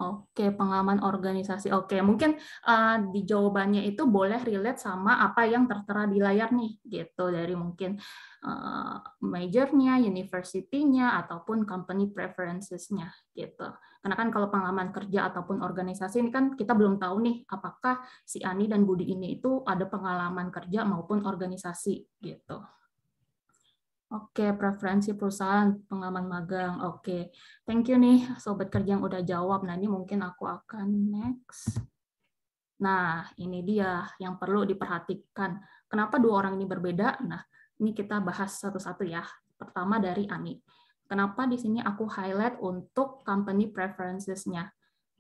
Oke, pengalaman organisasi. Oke, mungkin di jawabannya itu boleh relate sama apa yang tertera di layar nih, gitu. Dari mungkin majornya, university-nya, ataupun company preferences-nya, gitu. Karena kan kalau pengalaman kerja ataupun organisasi ini kan kita belum tahu nih, apakah si Ani dan Budi ini itu ada pengalaman kerja maupun organisasi, gitu. Oke, preferensi perusahaan, pengalaman magang. Oke, thank you nih Sobat Kerja yang udah jawab. Nah, ini mungkin aku akan next. Nah, ini dia yang perlu diperhatikan. Kenapa dua orang ini berbeda? Nah, ini kita bahas satu-satu ya. Pertama dari Ani. Kenapa di sini aku highlight untuk company preferences-nya?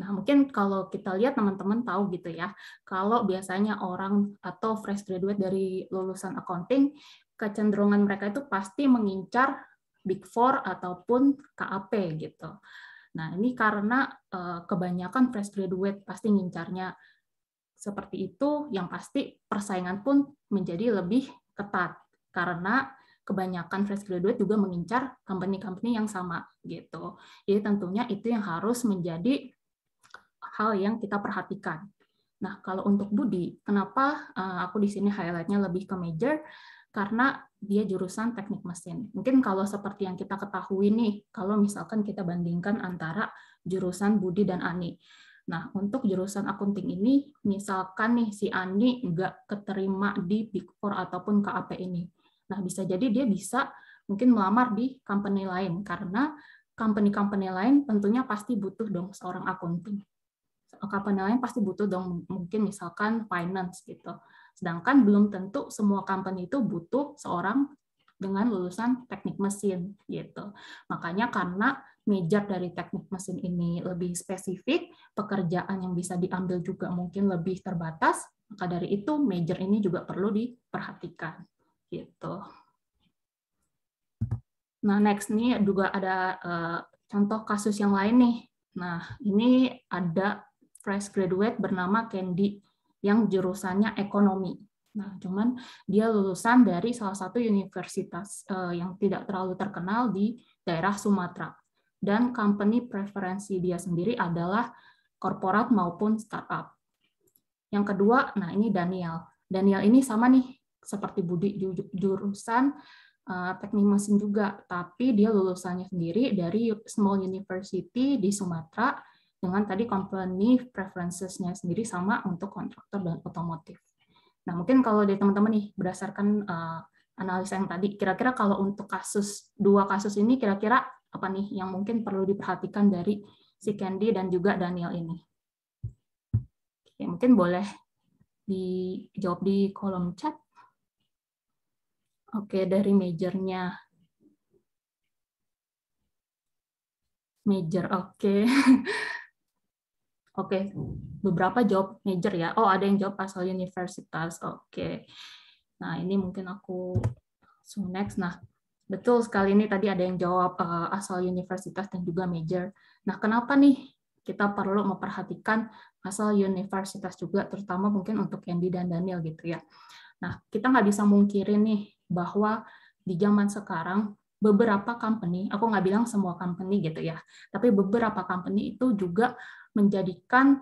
Nah, mungkin kalau kita lihat teman-teman tahu gitu ya, kalau biasanya orang atau fresh graduate dari lulusan accounting, kecenderungan mereka itu pasti mengincar Big Four ataupun KAP gitu. Nah, ini karena kebanyakan fresh graduate pasti ngincarnya seperti itu, yang pasti persaingan pun menjadi lebih ketat karena kebanyakan fresh graduate juga mengincar company-company yang sama gitu. Jadi tentunya itu yang harus menjadi hal yang kita perhatikan. Nah, kalau untuk Budi, kenapa aku di sini highlight-nya lebih ke major? Karena dia jurusan teknik mesin. Mungkin kalau seperti yang kita ketahui nih, kalau misalkan kita bandingkan antara jurusan Budi dan Ani. Nah, untuk jurusan akunting ini, misalkan nih si Ani nggak keterima di Big Four ataupun KAP ini. Nah, bisa jadi dia bisa mungkin melamar di company lain, karena company-company lain tentunya pasti butuh dong seorang akunting. Company lain pasti butuh dong mungkin misalkan finance gitu. Sedangkan belum tentu semua company itu butuh seorang dengan lulusan teknik mesin gitu. Makanya karena major dari teknik mesin ini lebih spesifik, pekerjaan yang bisa diambil juga mungkin lebih terbatas, maka dari itu major ini juga perlu diperhatikan gitu. Nah, next nih juga ada contoh kasus yang lain nih. Nah, ini ada fresh graduate bernama Candy yang jurusannya ekonomi. Nah, cuman dia lulusan dari salah satu universitas yang tidak terlalu terkenal di daerah Sumatera. Dan company preferensi dia sendiri adalah korporat maupun startup. Yang kedua, nah ini Daniel. Daniel ini sama nih seperti Budi, jurusan teknik mesin juga, tapi dia lulusannya sendiri dari small university di Sumatera dengan tadi company preferences-nya sendiri sama untuk kontraktor dan otomotif. Nah, mungkin kalau dari teman-teman nih berdasarkan analisa yang tadi, kira-kira kalau untuk dua kasus ini kira-kira apa nih yang mungkin perlu diperhatikan dari si Candy dan juga Daniel ini? Oke, mungkin boleh dijawab di kolom chat. Oke, dari majornya. Major, oke. Oke, beberapa jawab major ya. Oh, ada yang jawab asal universitas. Oke. Nah, ini mungkin aku next. Nah, betul sekali ini tadi ada yang jawab asal universitas dan juga major. Nah, kenapa nih kita perlu memperhatikan asal universitas juga, terutama mungkin untuk Candy dan Daniel gitu ya. Nah, kita nggak bisa mungkirin nih bahwa di zaman sekarang beberapa company, aku nggak bilang semua company gitu ya, tapi beberapa company itu juga menjadikan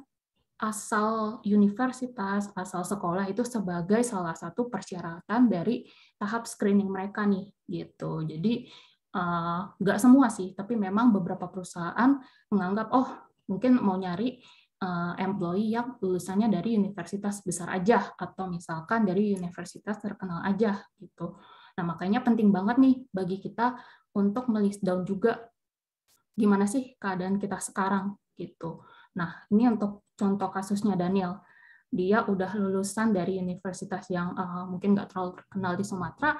asal universitas, asal sekolah itu sebagai salah satu persyaratan dari tahap screening mereka nih, gitu. Jadi nggak semua sih, tapi memang beberapa perusahaan menganggap oh mungkin mau nyari employee yang lulusannya dari universitas besar aja atau misalkan dari universitas terkenal aja gitu. Nah makanya penting banget nih bagi kita untuk melist down juga gimana sih keadaan kita sekarang gitu. Nah, ini untuk contoh kasusnya Daniel. Dia udah lulusan dari universitas yang mungkin nggak terlalu terkenal di Sumatera,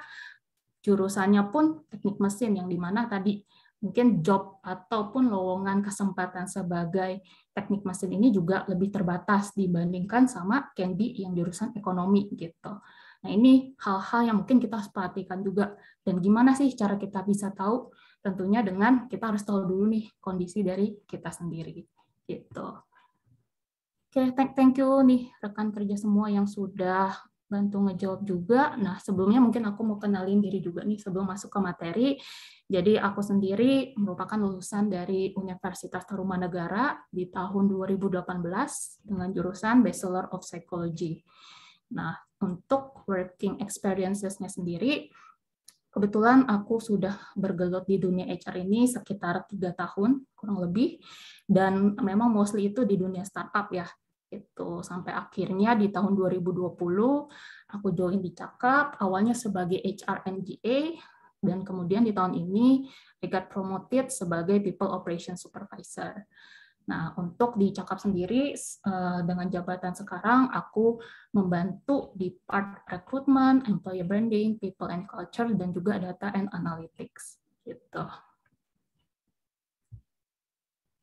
jurusannya pun teknik mesin, yang dimana tadi mungkin job ataupun lowongan kesempatan sebagai teknik mesin ini juga lebih terbatas dibandingkan sama Candy yang jurusan ekonomi gitu. Nah, ini hal-hal yang mungkin kita harus perhatikan juga. Dan gimana sih cara kita bisa tahu? Tentunya dengan kita harus tahu dulu nih kondisi dari kita sendiri gitu. Oke, thank you nih rekan kerja semua yang sudah bantu ngejawab juga. Nah, sebelumnya mungkin aku mau kenalin diri juga nih sebelum masuk ke materi. Jadi aku sendiri merupakan lulusan dari Universitas Tarumanegara di tahun 2018 dengan jurusan Bachelor of Psychology. Nah, untuk working experiences-nya sendiri, kebetulan aku sudah bergelut di dunia HR ini sekitar 3 tahun, kurang lebih, dan memang mostly itu di dunia startup ya. Itu sampai akhirnya di tahun 2020 aku join di Cakap, awalnya sebagai HR MGA, dan kemudian di tahun ini I got promoted sebagai People Operations Supervisor. Nah, untuk di Cakap sendiri, dengan jabatan sekarang, aku membantu di part recruitment, employer branding, people and culture, dan juga data and analytics. Gitu.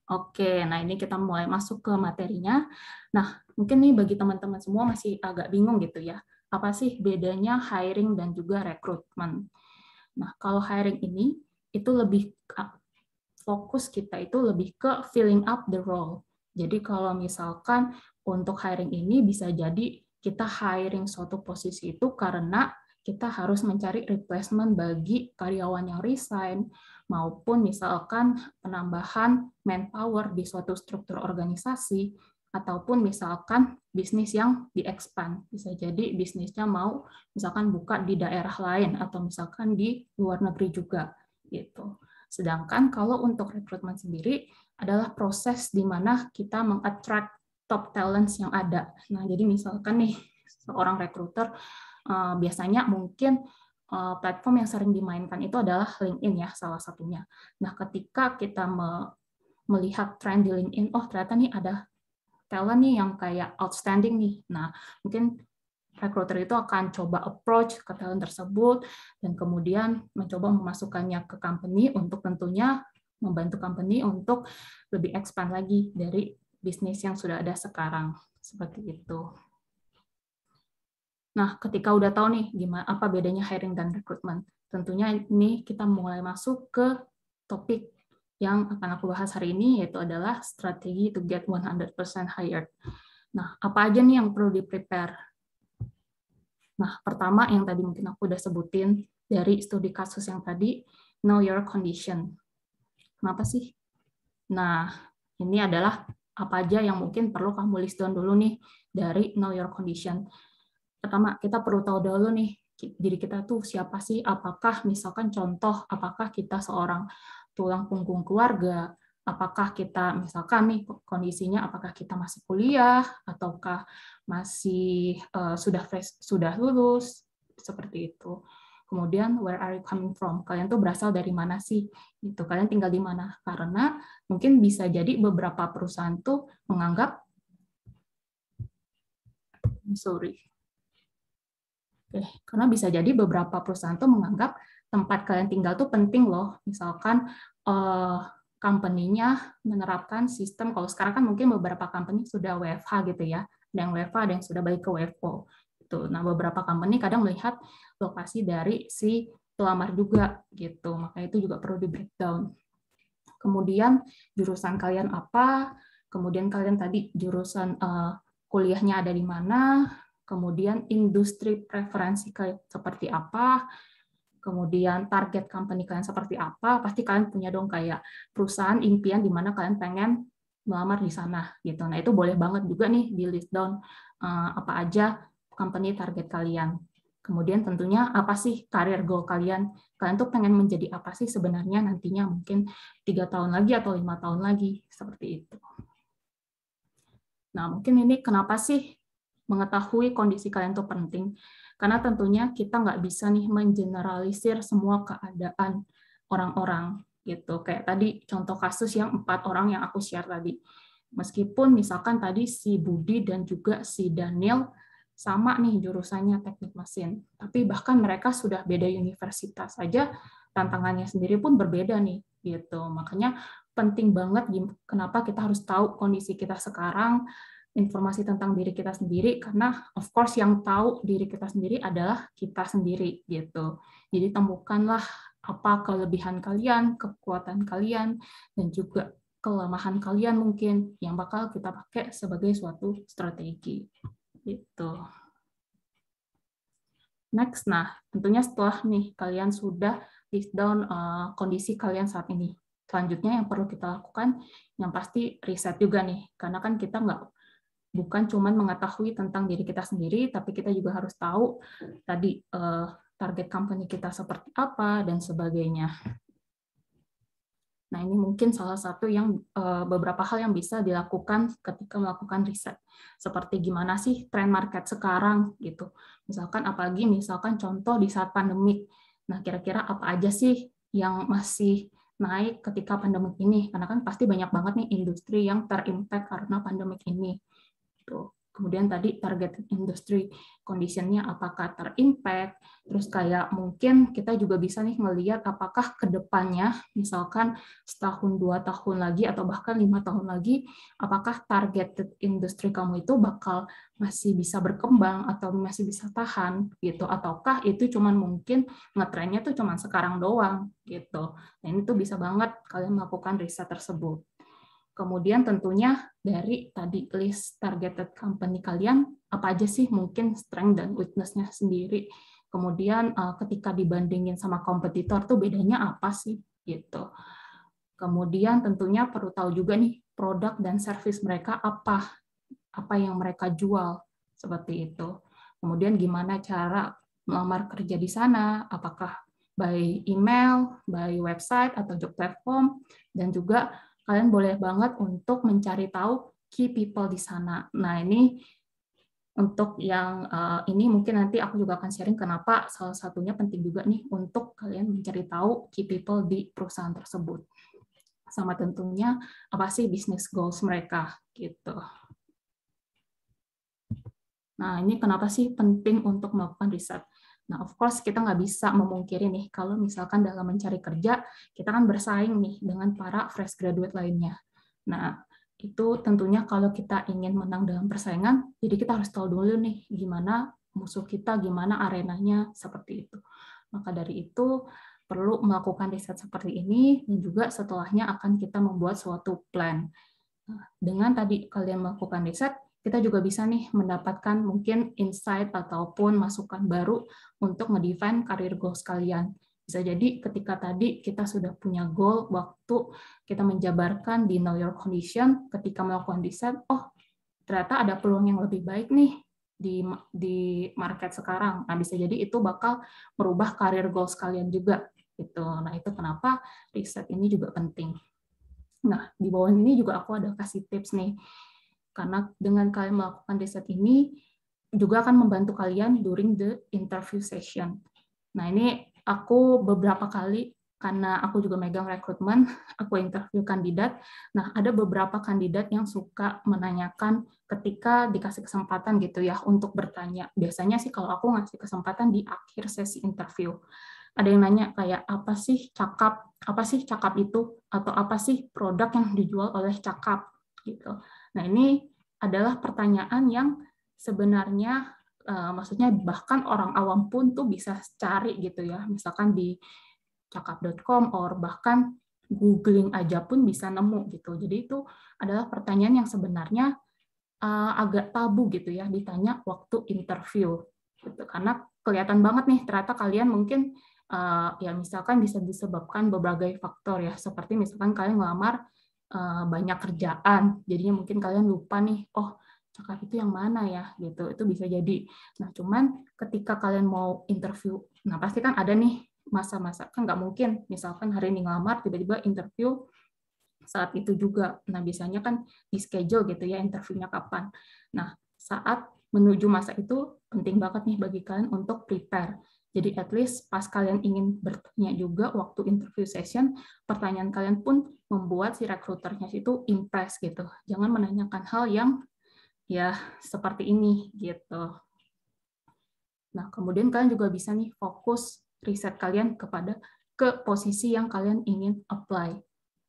Oke, nah ini kita mulai masuk ke materinya. Nah, mungkin nih bagi teman-teman semua masih agak bingung gitu ya, apa sih bedanya hiring dan juga rekrutmen? Nah, kalau hiring ini, itu lebih fokus kita itu lebih ke filling up the role. Jadi kalau misalkan untuk hiring ini bisa jadi kita hiring suatu posisi itu karena kita harus mencari replacement bagi karyawan yang resign, maupun misalkan penambahan manpower di suatu struktur organisasi, ataupun misalkan bisnis yang di-expand. Bisa jadi bisnisnya mau misalkan buka di daerah lain, atau misalkan di luar negeri juga. Gitu. Sedangkan kalau untuk rekrutmen sendiri adalah proses di mana kita meng-attract top talents yang ada. Nah, jadi misalkan nih seorang rekruter biasanya mungkin platform yang sering dimainkan itu adalah LinkedIn ya salah satunya. Nah, ketika kita melihat tren di LinkedIn, oh ternyata nih ada talent nih yang kayak outstanding nih. Nah, mungkin recruiter itu akan coba approach ke talent tersebut dan kemudian mencoba memasukkannya ke company untuk tentunya membantu company untuk lebih expand lagi dari bisnis yang sudah ada sekarang. Seperti itu. Nah, ketika udah tahu nih gimana apa bedanya hiring dan recruitment, tentunya ini kita mulai masuk ke topik yang akan aku bahas hari ini, yaitu adalah strategi to get 100% hired. Nah, apa aja nih yang perlu di-prepare? Nah, pertama yang tadi mungkin aku udah sebutin dari studi kasus yang tadi, know your condition. Kenapa sih? Nah, ini adalah apa aja yang mungkin perlu kamu list down dulu nih dari know your condition. Pertama, kita perlu tahu dulu nih, diri kita tuh siapa sih? Apakah misalkan contoh, apakah kita seorang tulang punggung keluarga, apakah kita misalkan nih kondisinya apakah kita masih kuliah ataukah masih sudah lulus seperti itu. Kemudian where are you coming from? Kalian tuh berasal dari mana sih? Itu kalian tinggal di mana? Karena mungkin bisa jadi beberapa perusahaan tuh menganggap karena bisa jadi beberapa perusahaan tuh menganggap tempat kalian tinggal tuh penting loh. Misalkan company-nya menerapkan sistem, kalau sekarang kan mungkin beberapa company sudah WFH gitu ya, ada yang WFH, ada yang sudah balik ke WFO. Gitu. Nah, beberapa company kadang melihat lokasi dari si pelamar juga gitu, makanya itu juga perlu di breakdown. Kemudian jurusan kalian apa, kemudian kalian tadi jurusan kuliahnya ada di mana, kemudian industri preferensi kalian seperti apa, kemudian target company kalian seperti apa, pasti kalian punya dong kayak perusahaan impian di mana kalian pengen melamar di sana gitu. Nah, itu boleh banget juga nih di list down apa aja company target kalian. Kemudian tentunya apa sih career goal kalian? Kalian tuh pengen menjadi apa sih sebenarnya nantinya mungkin 3 tahun lagi atau 5 tahun lagi seperti itu. Nah, mungkin ini kenapa sih mengetahui kondisi kalian itu penting? Karena tentunya kita nggak bisa nih mengeneralisir semua keadaan orang-orang gitu. Kayak tadi contoh kasus yang 4 orang yang aku share tadi. Meskipun misalkan tadi si Budi dan juga si Daniel sama nih jurusannya teknik mesin, tapi bahkan mereka sudah beda universitas saja, tantangannya sendiri pun berbeda nih gitu. Makanya penting banget kenapa kita harus tahu kondisi kita sekarang, informasi tentang diri kita sendiri, karena of course yang tahu diri kita sendiri adalah kita sendiri gitu. Jadi temukanlah apa kelebihan kalian, kekuatan kalian, dan juga kelemahan kalian mungkin yang bakal kita pakai sebagai suatu strategi gitu. Next, nah tentunya setelah nih kalian sudah list down kondisi kalian saat ini. Selanjutnya yang perlu kita lakukan, yang pasti riset juga nih, karena kan kita bukan cuma mengetahui tentang diri kita sendiri, tapi kita juga harus tahu tadi target company kita seperti apa dan sebagainya. Nah, ini mungkin salah satu yang beberapa hal yang bisa dilakukan ketika melakukan riset. Seperti gimana sih tren market sekarang gitu. Misalkan contoh di saat pandemik. Nah, kira-kira apa aja sih yang masih naik ketika pandemik ini? Karena kan pasti banyak banget nih industri yang terimpact karena pandemik ini. Tuh. Kemudian tadi target industri condition-nya apakah terimpact, terus kayak mungkin kita juga bisa nih melihat apakah ke depannya, misalkan setahun, 2 tahun lagi, atau bahkan 5 tahun lagi, apakah target industri kamu itu bakal masih bisa berkembang atau masih bisa tahan gitu, ataukah itu cuman mungkin ngetrennya tuh cuman sekarang doang gitu. Nah, ini tuh bisa banget kalian melakukan riset tersebut. Kemudian tentunya dari tadi list targeted company kalian, apa aja sih mungkin strength dan weakness-nya sendiri. Kemudian ketika dibandingin sama kompetitor tuh bedanya apa sih gitu. Kemudian tentunya perlu tahu juga nih produk dan service mereka apa yang mereka jual seperti itu. Kemudian gimana cara melamar kerja di sana, apakah by email, by website atau job platform, dan juga kalian boleh banget untuk mencari tahu key people di sana. Nah, ini untuk yang ini mungkin nanti aku juga akan sharing kenapa salah satunya penting juga nih untuk kalian mencari tahu key people di perusahaan tersebut. Sama tentunya apa sih business goals mereka gitu. Nah, ini kenapa sih penting untuk melakukan riset? Nah, of course, kita nggak bisa memungkiri nih, kalau misalkan dalam mencari kerja, kita kan bersaing nih dengan para fresh graduate lainnya. Nah, itu tentunya kalau kita ingin menang dalam persaingan, jadi kita harus tahu dulu nih, gimana musuh kita, gimana arenanya, seperti itu. Maka dari itu, perlu melakukan riset seperti ini, dan juga setelahnya akan kita membuat suatu plan. Nah, dengan tadi kalian melakukan riset, kita juga bisa nih mendapatkan mungkin insight ataupun masukan baru untuk ngedefine career goals kalian. Bisa jadi ketika tadi kita sudah punya goal waktu kita menjabarkan di Know Your Condition, ketika melakukan riset, oh ternyata ada peluang yang lebih baik nih di market sekarang. Nah, bisa jadi itu bakal merubah career goals kalian juga. Gitu. Nah, itu kenapa riset ini juga penting. Nah, di bawah ini juga aku ada kasih tips nih. Karena dengan kalian melakukan riset ini, juga akan membantu kalian during the interview session. Nah, ini aku beberapa kali, karena aku juga megang rekrutmen, aku interview kandidat. Nah, ada beberapa kandidat yang suka menanyakan ketika dikasih kesempatan gitu ya, untuk bertanya. Biasanya sih kalau aku ngasih kesempatan di akhir sesi interview. Ada yang nanya kayak, apa sih cakap itu, atau apa sih produk yang dijual oleh cakap, gitu. Nah, ini adalah pertanyaan yang sebenarnya maksudnya bahkan orang awam pun tuh bisa cari gitu ya, misalkan di cakap.com or bahkan googling aja pun bisa nemu gitu. Jadi itu adalah pertanyaan yang sebenarnya agak tabu gitu ya ditanya waktu interview gitu. Karena kelihatan banget nih ternyata kalian mungkin ya misalkan bisa disebabkan berbagai faktor ya, seperti misalkan kalian ngelamar banyak kerjaan, jadinya mungkin kalian lupa nih, oh cakap itu yang mana ya gitu, itu bisa jadi. Nah, cuman ketika kalian mau interview, nah pasti kan ada nih masa-masa, kan nggak mungkin misalkan hari ini ngelamar tiba-tiba interview saat itu juga. Nah, biasanya kan di schedule gitu ya interviewnya kapan. Nah, saat menuju masa itu penting banget nih bagi kalian untuk prepare. Jadi at least pas kalian ingin bertanya juga waktu interview session, pertanyaan kalian pun membuat si rekruternya itu impress gitu. Jangan menanyakan hal yang ya seperti ini gitu. Nah, kemudian kalian juga bisa nih fokus riset kalian ke posisi yang kalian ingin apply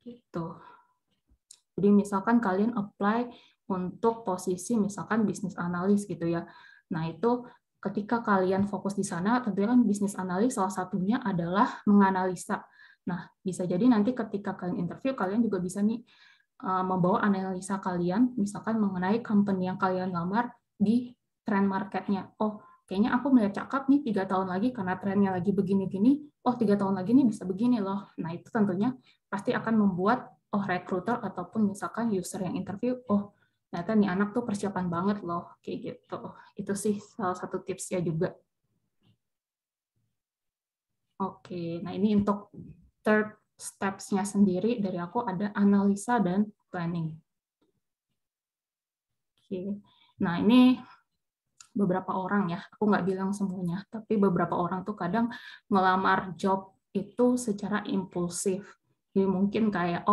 gitu. Jadi misalkan kalian apply untuk posisi misalkan bisnis analis gitu ya. Nah, itu ketika kalian fokus di sana, tentunya kan bisnis analis salah satunya adalah menganalisa. Nah, bisa jadi nanti ketika kalian interview, kalian juga bisa nih membawa analisa kalian, misalkan mengenai company yang kalian lamar di trend marketnya. Oh, kayaknya aku melihat cakep nih 3 tahun lagi karena trennya lagi begini-gini, oh 3 tahun lagi nih bisa begini loh. Nah itu tentunya pasti akan membuat recruiter ataupun misalkan user yang interview, oh ternyata nih anak tuh persiapan banget loh, kayak gitu. Itu sih salah satu tipsnya juga. Oke, nah ini untuk third steps-nya sendiri dari aku ada analisa dan planning. Oke, nah ini beberapa orang ya, aku nggak bilang semuanya, tapi beberapa orang tuh kadang ngelamar job itu secara impulsif. Jadi mungkin kayak,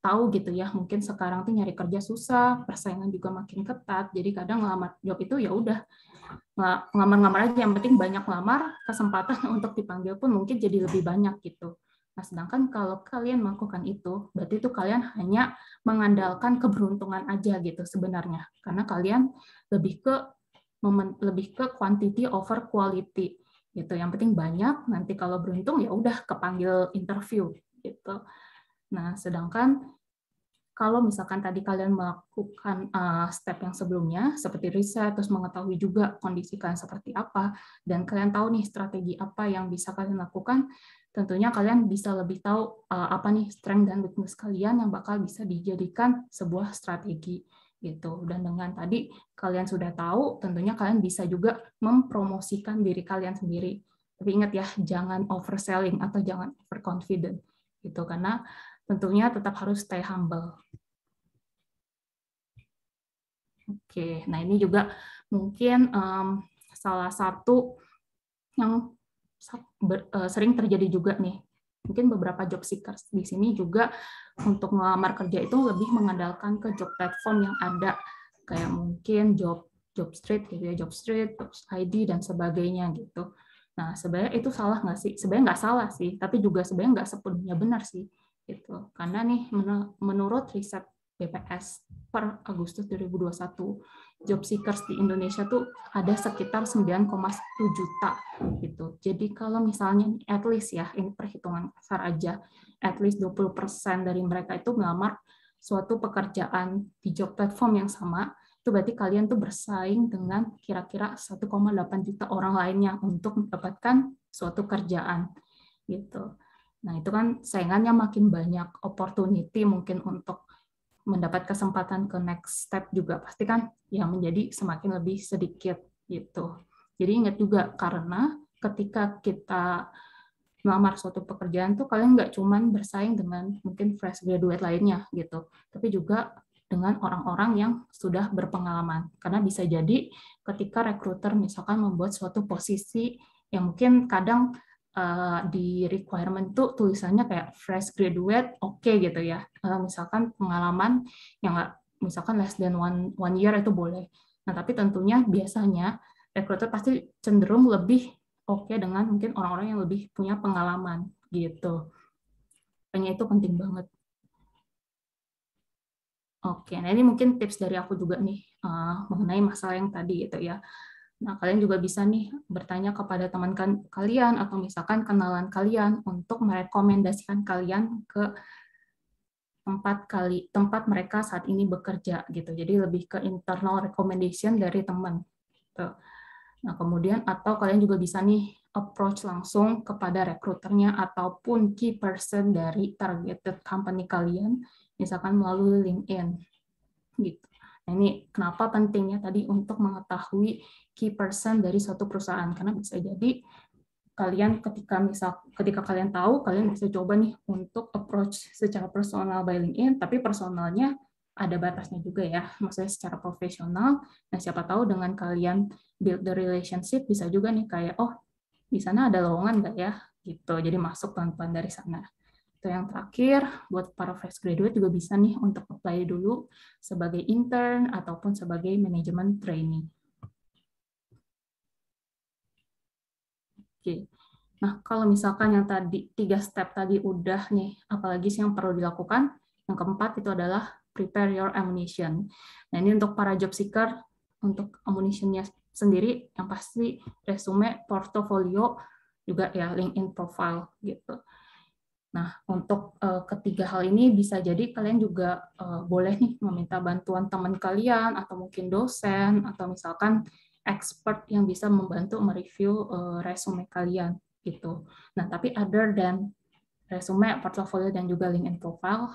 tahu gitu ya, mungkin sekarang tuh nyari kerja susah, persaingan juga makin ketat, jadi kadang ngelamar job itu ya udah ngelamar-ngelamar aja, yang penting banyak ngelamar, kesempatan untuk dipanggil pun mungkin jadi lebih banyak gitu. Nah, sedangkan kalau kalian melakukan itu, berarti itu kalian hanya mengandalkan keberuntungan aja gitu sebenarnya. Karena kalian lebih ke quantity over quality gitu. Yang penting banyak, nanti kalau beruntung ya udah kepanggil interview gitu. Nah, sedangkan kalau misalkan tadi kalian melakukan step yang sebelumnya, seperti riset, terus mengetahui juga kondisi kalian seperti apa, dan kalian tahu nih strategi apa yang bisa kalian lakukan, tentunya kalian bisa lebih tahu apa nih strength dan weakness kalian yang bakal bisa dijadikan sebuah strategi gitu. Dan dengan tadi kalian sudah tahu, tentunya kalian bisa juga mempromosikan diri kalian sendiri. Tapi ingat ya, jangan overselling atau jangan overconfident gitu, karena tentunya tetap harus stay humble. Oke, nah ini juga mungkin salah satu yang sering terjadi juga nih. Mungkin beberapa job seekers di sini juga untuk melamar kerja itu lebih mengandalkan ke job platform yang ada, kayak mungkin Jobstreet gitu ya, Jobstreet, Jobs ID dan sebagainya gitu. Nah, sebenarnya itu salah nggak sih? Sebenarnya nggak salah sih, tapi juga sebenarnya nggak sepenuhnya benar sih. Gitu. Karena nih menurut riset BPS per Agustus 2021, job seekers di Indonesia tuh ada sekitar 9,1 juta gitu. Jadi kalau misalnya at least ya, ini perhitungan kasar aja, at least 20% dari mereka itu melamar suatu pekerjaan di job platform yang sama, itu berarti kalian tuh bersaing dengan kira-kira 1,8 juta orang lainnya untuk mendapatkan suatu kerjaan gitu. Nah, itu kan saingannya makin banyak, opportunity mungkin untuk mendapat kesempatan ke next step juga pasti kan yang menjadi semakin lebih sedikit gitu. Jadi ingat juga, karena ketika kita melamar suatu pekerjaan tuh kalian nggak cuman bersaing dengan mungkin fresh graduate lainnya gitu, tapi juga dengan orang-orang yang sudah berpengalaman. Karena bisa jadi ketika recruiter misalkan membuat suatu posisi yang mungkin kadang di requirement tuh tulisannya kayak fresh graduate, oke gitu ya. Misalkan pengalaman yang nggak, misalkan less than one year itu boleh. Nah, tapi tentunya biasanya recruiter pasti cenderung lebih oke dengan mungkin orang-orang yang lebih punya pengalaman gitu. Makanya itu penting banget. Oke, nah ini mungkin tips dari aku juga nih mengenai masalah yang tadi gitu ya. Nah, kalian juga bisa nih bertanya kepada teman kalian atau misalkan kenalan kalian untuk merekomendasikan kalian ke tempat mereka saat ini bekerja gitu. Jadi lebih ke internal recommendation dari teman. Gitu. Nah, kemudian atau kalian juga bisa nih approach langsung kepada rekruternya ataupun key person dari targeted company kalian, misalkan melalui LinkedIn gitu. Nah, ini kenapa pentingnya tadi untuk mengetahui key person dari suatu perusahaan, karena bisa jadi kalian ketika kalian tahu, kalian bisa coba nih untuk approach secara personal by LinkedIn, tapi personalnya ada batasnya juga ya, maksudnya secara profesional. Nah, siapa tahu dengan kalian build the relationship, bisa juga nih kayak, oh di sana ada lowongan nggak ya, gitu. Jadi masuk pelan-pelan dari sana. Itu yang terakhir, buat para fresh graduate juga bisa nih untuk apply dulu sebagai intern ataupun sebagai manajemen trainee. Oke. Nah, kalau misalkan yang tadi 3 step tadi udah nih, apalagi sih yang perlu dilakukan? Yang keempat itu adalah prepare your ammunition. Nah, ini untuk para job seeker, untuk ammunition-nya sendiri yang pasti resume, portofolio, juga ya LinkedIn profile gitu. Nah, untuk ketiga hal ini bisa jadi kalian juga boleh nih meminta bantuan teman kalian atau mungkin dosen atau misalkan expert yang bisa membantu mereview resume kalian gitu. Nah, tapi other than resume, portfolio, dan juga LinkedIn profile,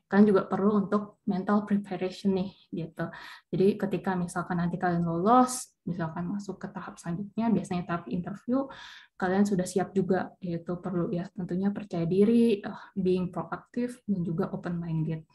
kalian juga perlu untuk mental preparation nih gitu. Jadi ketika misalkan nanti kalian lolos, misalkan masuk ke tahap selanjutnya, biasanya tahap interview, kalian sudah siap juga, yaitu perlu ya tentunya percaya diri, being proaktif, dan juga open minded.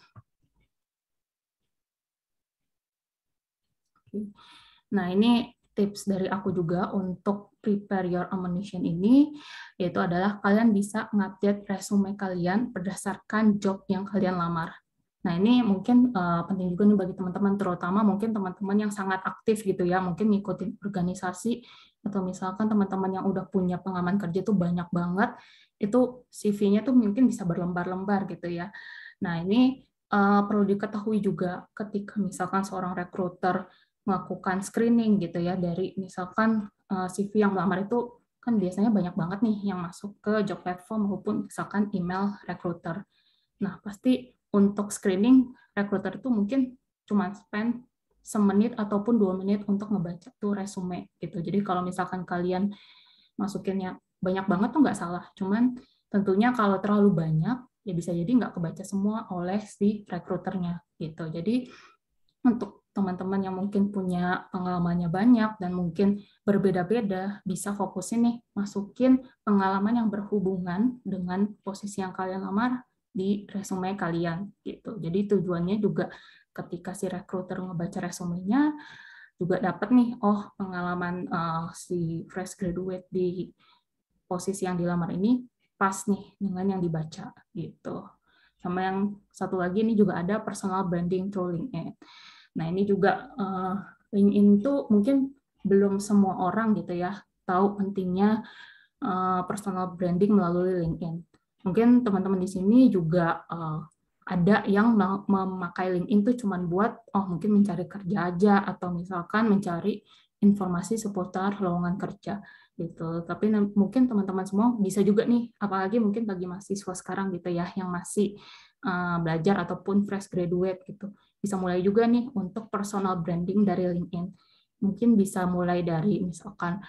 Nah, ini tips dari aku juga untuk prepare your ammunition ini, yaitu adalah kalian bisa ngupdate resume kalian berdasarkan job yang kalian lamar. Nah, ini mungkin penting juga nih bagi teman-teman, terutama mungkin teman-teman yang sangat aktif gitu ya, mungkin ngikutin organisasi, atau misalkan teman-teman yang udah punya pengalaman kerja tuh banyak banget, itu CV-nya tuh mungkin bisa berlembar-lembar gitu ya. Nah, ini perlu diketahui juga ketika misalkan seorang recruiter melakukan screening gitu ya, dari misalkan CV yang melamar itu kan biasanya banyak banget nih yang masuk ke job platform maupun misalkan email recruiter. Nah, pasti untuk screening, recruiter itu mungkin cuma spend semenit ataupun 2 menit untuk ngebaca tuh resume gitu. Jadi kalau misalkan kalian masukinnya banyak banget tuh nggak salah. Cuman tentunya kalau terlalu banyak, ya bisa jadi nggak kebaca semua oleh si recruiternya gitu. Jadi untuk teman-teman yang mungkin punya pengalamannya banyak dan mungkin berbeda-beda, bisa fokusin nih masukin pengalaman yang berhubungan dengan posisi yang kalian lamar di resume kalian gitu. Jadi tujuannya juga ketika si recruiter ngebaca resumenya juga dapat nih, oh pengalaman si fresh graduate di posisi yang dilamar ini pas nih dengan yang dibaca gitu. Sama yang satu lagi ini juga ada personal branding through LinkedIn. Nah, ini juga LinkedIn tuh mungkin belum semua orang gitu ya tahu pentingnya personal branding melalui LinkedIn. Mungkin teman-teman di sini juga ada yang memakai LinkedIn tuh cuman buat mungkin mencari kerja aja atau misalkan mencari informasi seputar lowongan kerja gitu. Tapi mungkin teman-teman semua bisa juga nih, apalagi mungkin bagi mahasiswa sekarang gitu ya yang masih belajar ataupun fresh graduate gitu, bisa mulai juga nih untuk personal branding dari LinkedIn. Mungkin bisa mulai dari misalkan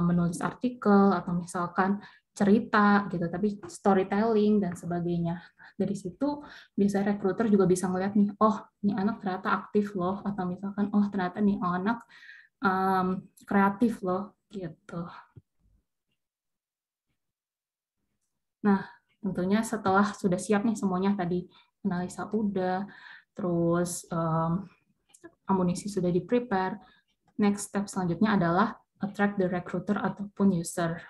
menulis artikel atau misalkan cerita gitu, tapi storytelling dan sebagainya. Dari situ bisa recruiter juga bisa ngeliat nih, oh ini anak ternyata aktif loh, atau misalkan oh ternyata nih anak kreatif loh gitu. Nah, tentunya setelah sudah siap nih semuanya tadi, analisa udah, terus amunisi sudah di-prepare, next step selanjutnya adalah attract the recruiter ataupun user.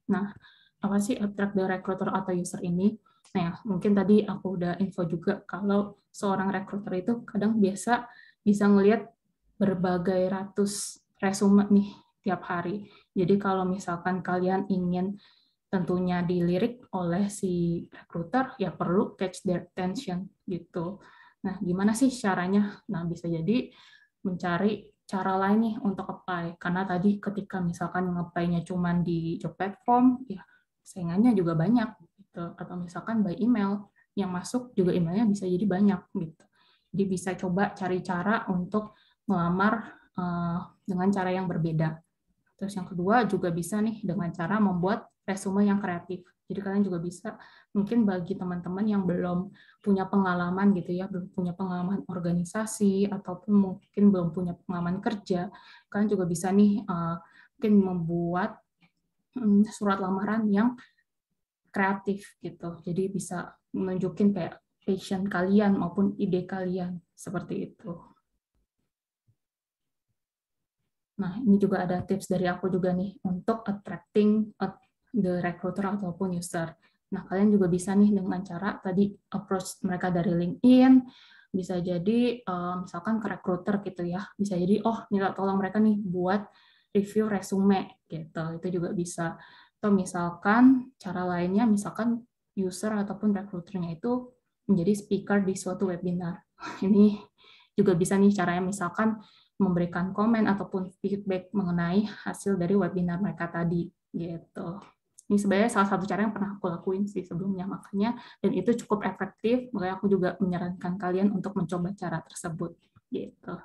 Nah, apa sih attract the recruiter atau user ini? Nah, mungkin tadi aku udah info juga kalau seorang recruiter itu kadang biasa bisa ngelihat berbagai ratus resume nih tiap hari. Jadi kalau misalkan kalian ingin tentunya dilirik oleh si recruiter, ya perlu catch their attention gitu. Nah, gimana sih caranya? Nah, bisa jadi mencari cara lain nih untuk apply. Karena tadi ketika misalkan nge-apply-nya cuma di job platform, ya saingannya juga banyak gitu. Atau misalkan by email, yang masuk juga emailnya bisa jadi banyak gitu. Jadi bisa coba cari cara untuk melamar dengan cara yang berbeda. Terus yang kedua juga bisa nih dengan cara membuat resume yang kreatif. Jadi kalian juga bisa, mungkin bagi teman-teman yang belum punya pengalaman gitu ya, belum punya pengalaman organisasi, ataupun mungkin belum punya pengalaman kerja, kalian juga bisa nih mungkin membuat surat lamaran yang kreatif gitu. Jadi bisa menunjukin kayak passion kalian maupun ide kalian, seperti itu. Nah, ini juga ada tips dari aku juga nih untuk attracting the recruiter ataupun user. Nah, kalian juga bisa nih dengan cara tadi approach mereka dari LinkedIn, bisa jadi misalkan ke recruiter gitu ya, bisa jadi minta tolong mereka nih buat review resume gitu, itu juga bisa. Atau misalkan cara lainnya, misalkan user ataupun recruiternya itu menjadi speaker di suatu webinar. Ini juga bisa nih caranya, misalkan memberikan komen ataupun feedback mengenai hasil dari webinar mereka tadi gitu. Ini sebenarnya salah satu cara yang pernah aku lakuin sih sebelumnya, makanya, dan itu cukup efektif, makanya aku juga menyarankan kalian untuk mencoba cara tersebut gitu.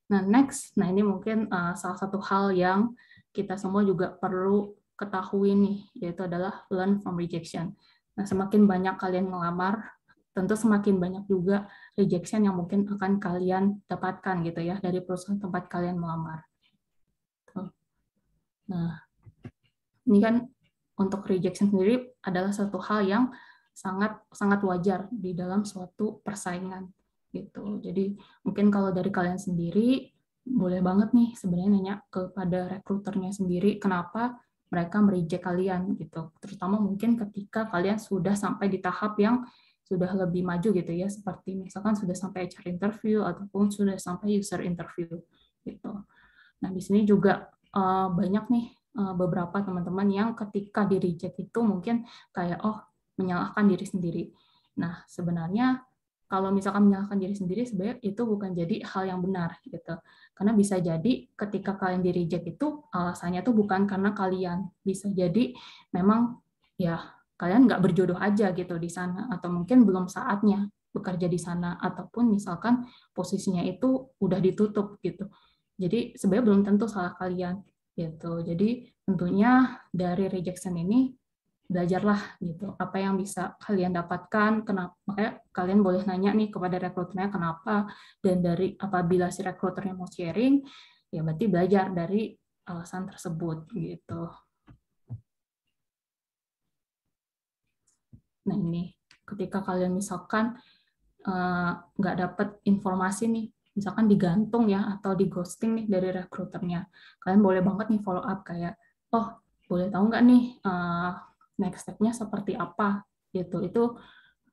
Nah, next, nah ini mungkin salah satu hal yang kita semua juga perlu ketahui nih, yaitu adalah learn from rejection. Nah, semakin banyak kalian ngelamar, tentu semakin banyak juga rejection yang mungkin akan kalian dapatkan gitu ya dari perusahaan tempat kalian melamar. Nah, ini kan untuk rejection sendiri adalah satu hal yang sangat sangat wajar di dalam suatu persaingan gitu. Jadi mungkin kalau dari kalian sendiri boleh banget nih sebenarnya nanya kepada rekruternya sendiri kenapa mereka mereject kalian gitu. Terutama mungkin ketika kalian sudah sampai di tahap yang sudah lebih maju gitu ya, seperti misalkan sudah sampai HR interview ataupun sudah sampai user interview gitu. Nah, di sini juga banyak nih beberapa teman-teman yang ketika di reject itu mungkin kayak menyalahkan diri sendiri. Nah, sebenarnya kalau misalkan menyalahkan diri sendiri sebenarnya itu bukan jadi hal yang benar gitu. Karena bisa jadi ketika kalian di reject itu alasannya tuh bukan karena kalian. Bisa jadi memang ya kalian nggak berjodoh aja gitu di sana atau mungkin belum saatnya bekerja di sana ataupun misalkan posisinya itu udah ditutup gitu. Jadi sebenarnya belum tentu salah kalian gitu. Jadi tentunya dari rejection ini belajarlah gitu apa yang bisa kalian dapatkan, kenapa makanya kalian boleh nanya nih kepada rekruternya kenapa, dan dari apabila si rekruternya mau sharing ya berarti belajar dari alasan tersebut gitu. Nah ini ketika kalian misalkan nggak dapat informasi nih, misalkan digantung ya atau di ghosting nih dari rekruternya, kalian boleh banget nih follow up kayak, oh boleh tahu nggak nih next step-nya seperti apa gitu. Itu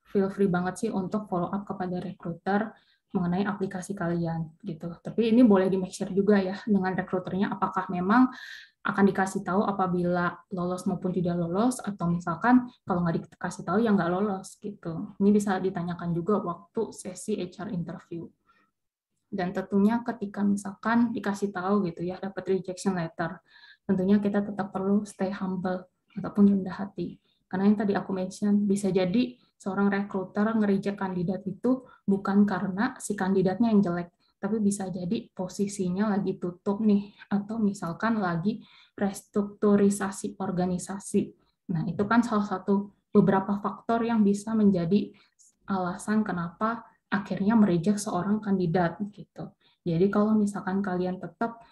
feel free banget sih untuk follow up kepada recruiter mengenai aplikasi kalian gitu. Tapi ini boleh di make sure juga ya dengan recruiternya apakah memang akan dikasih tahu apabila lolos maupun tidak lolos, atau misalkan kalau nggak dikasih tahu ya nggak lolos gitu. Ini bisa ditanyakan juga waktu sesi HR interview. Dan tentunya ketika misalkan dikasih tahu gitu ya dapat rejection letter, tentunya kita tetap perlu stay humble ataupun rendah hati. Karena yang tadi aku mention, bisa jadi seorang recruiter nge-reject kandidat itu bukan karena si kandidatnya yang jelek, tapi bisa jadi posisinya lagi tutup nih, atau misalkan lagi restrukturisasi organisasi. Nah, itu kan salah satu beberapa faktor yang bisa menjadi alasan kenapa akhirnya mereject seorang kandidat gitu. Jadi kalau misalkan kalian tetap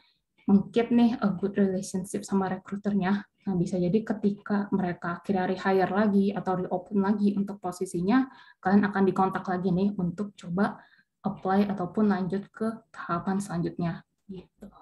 mengkeep nih a good relationship sama rekruternya, nah bisa jadi ketika mereka akhirnya rehire lagi atau reopen lagi untuk posisinya, kalian akan dikontak lagi nih untuk coba apply ataupun lanjut ke tahapan selanjutnya gitu.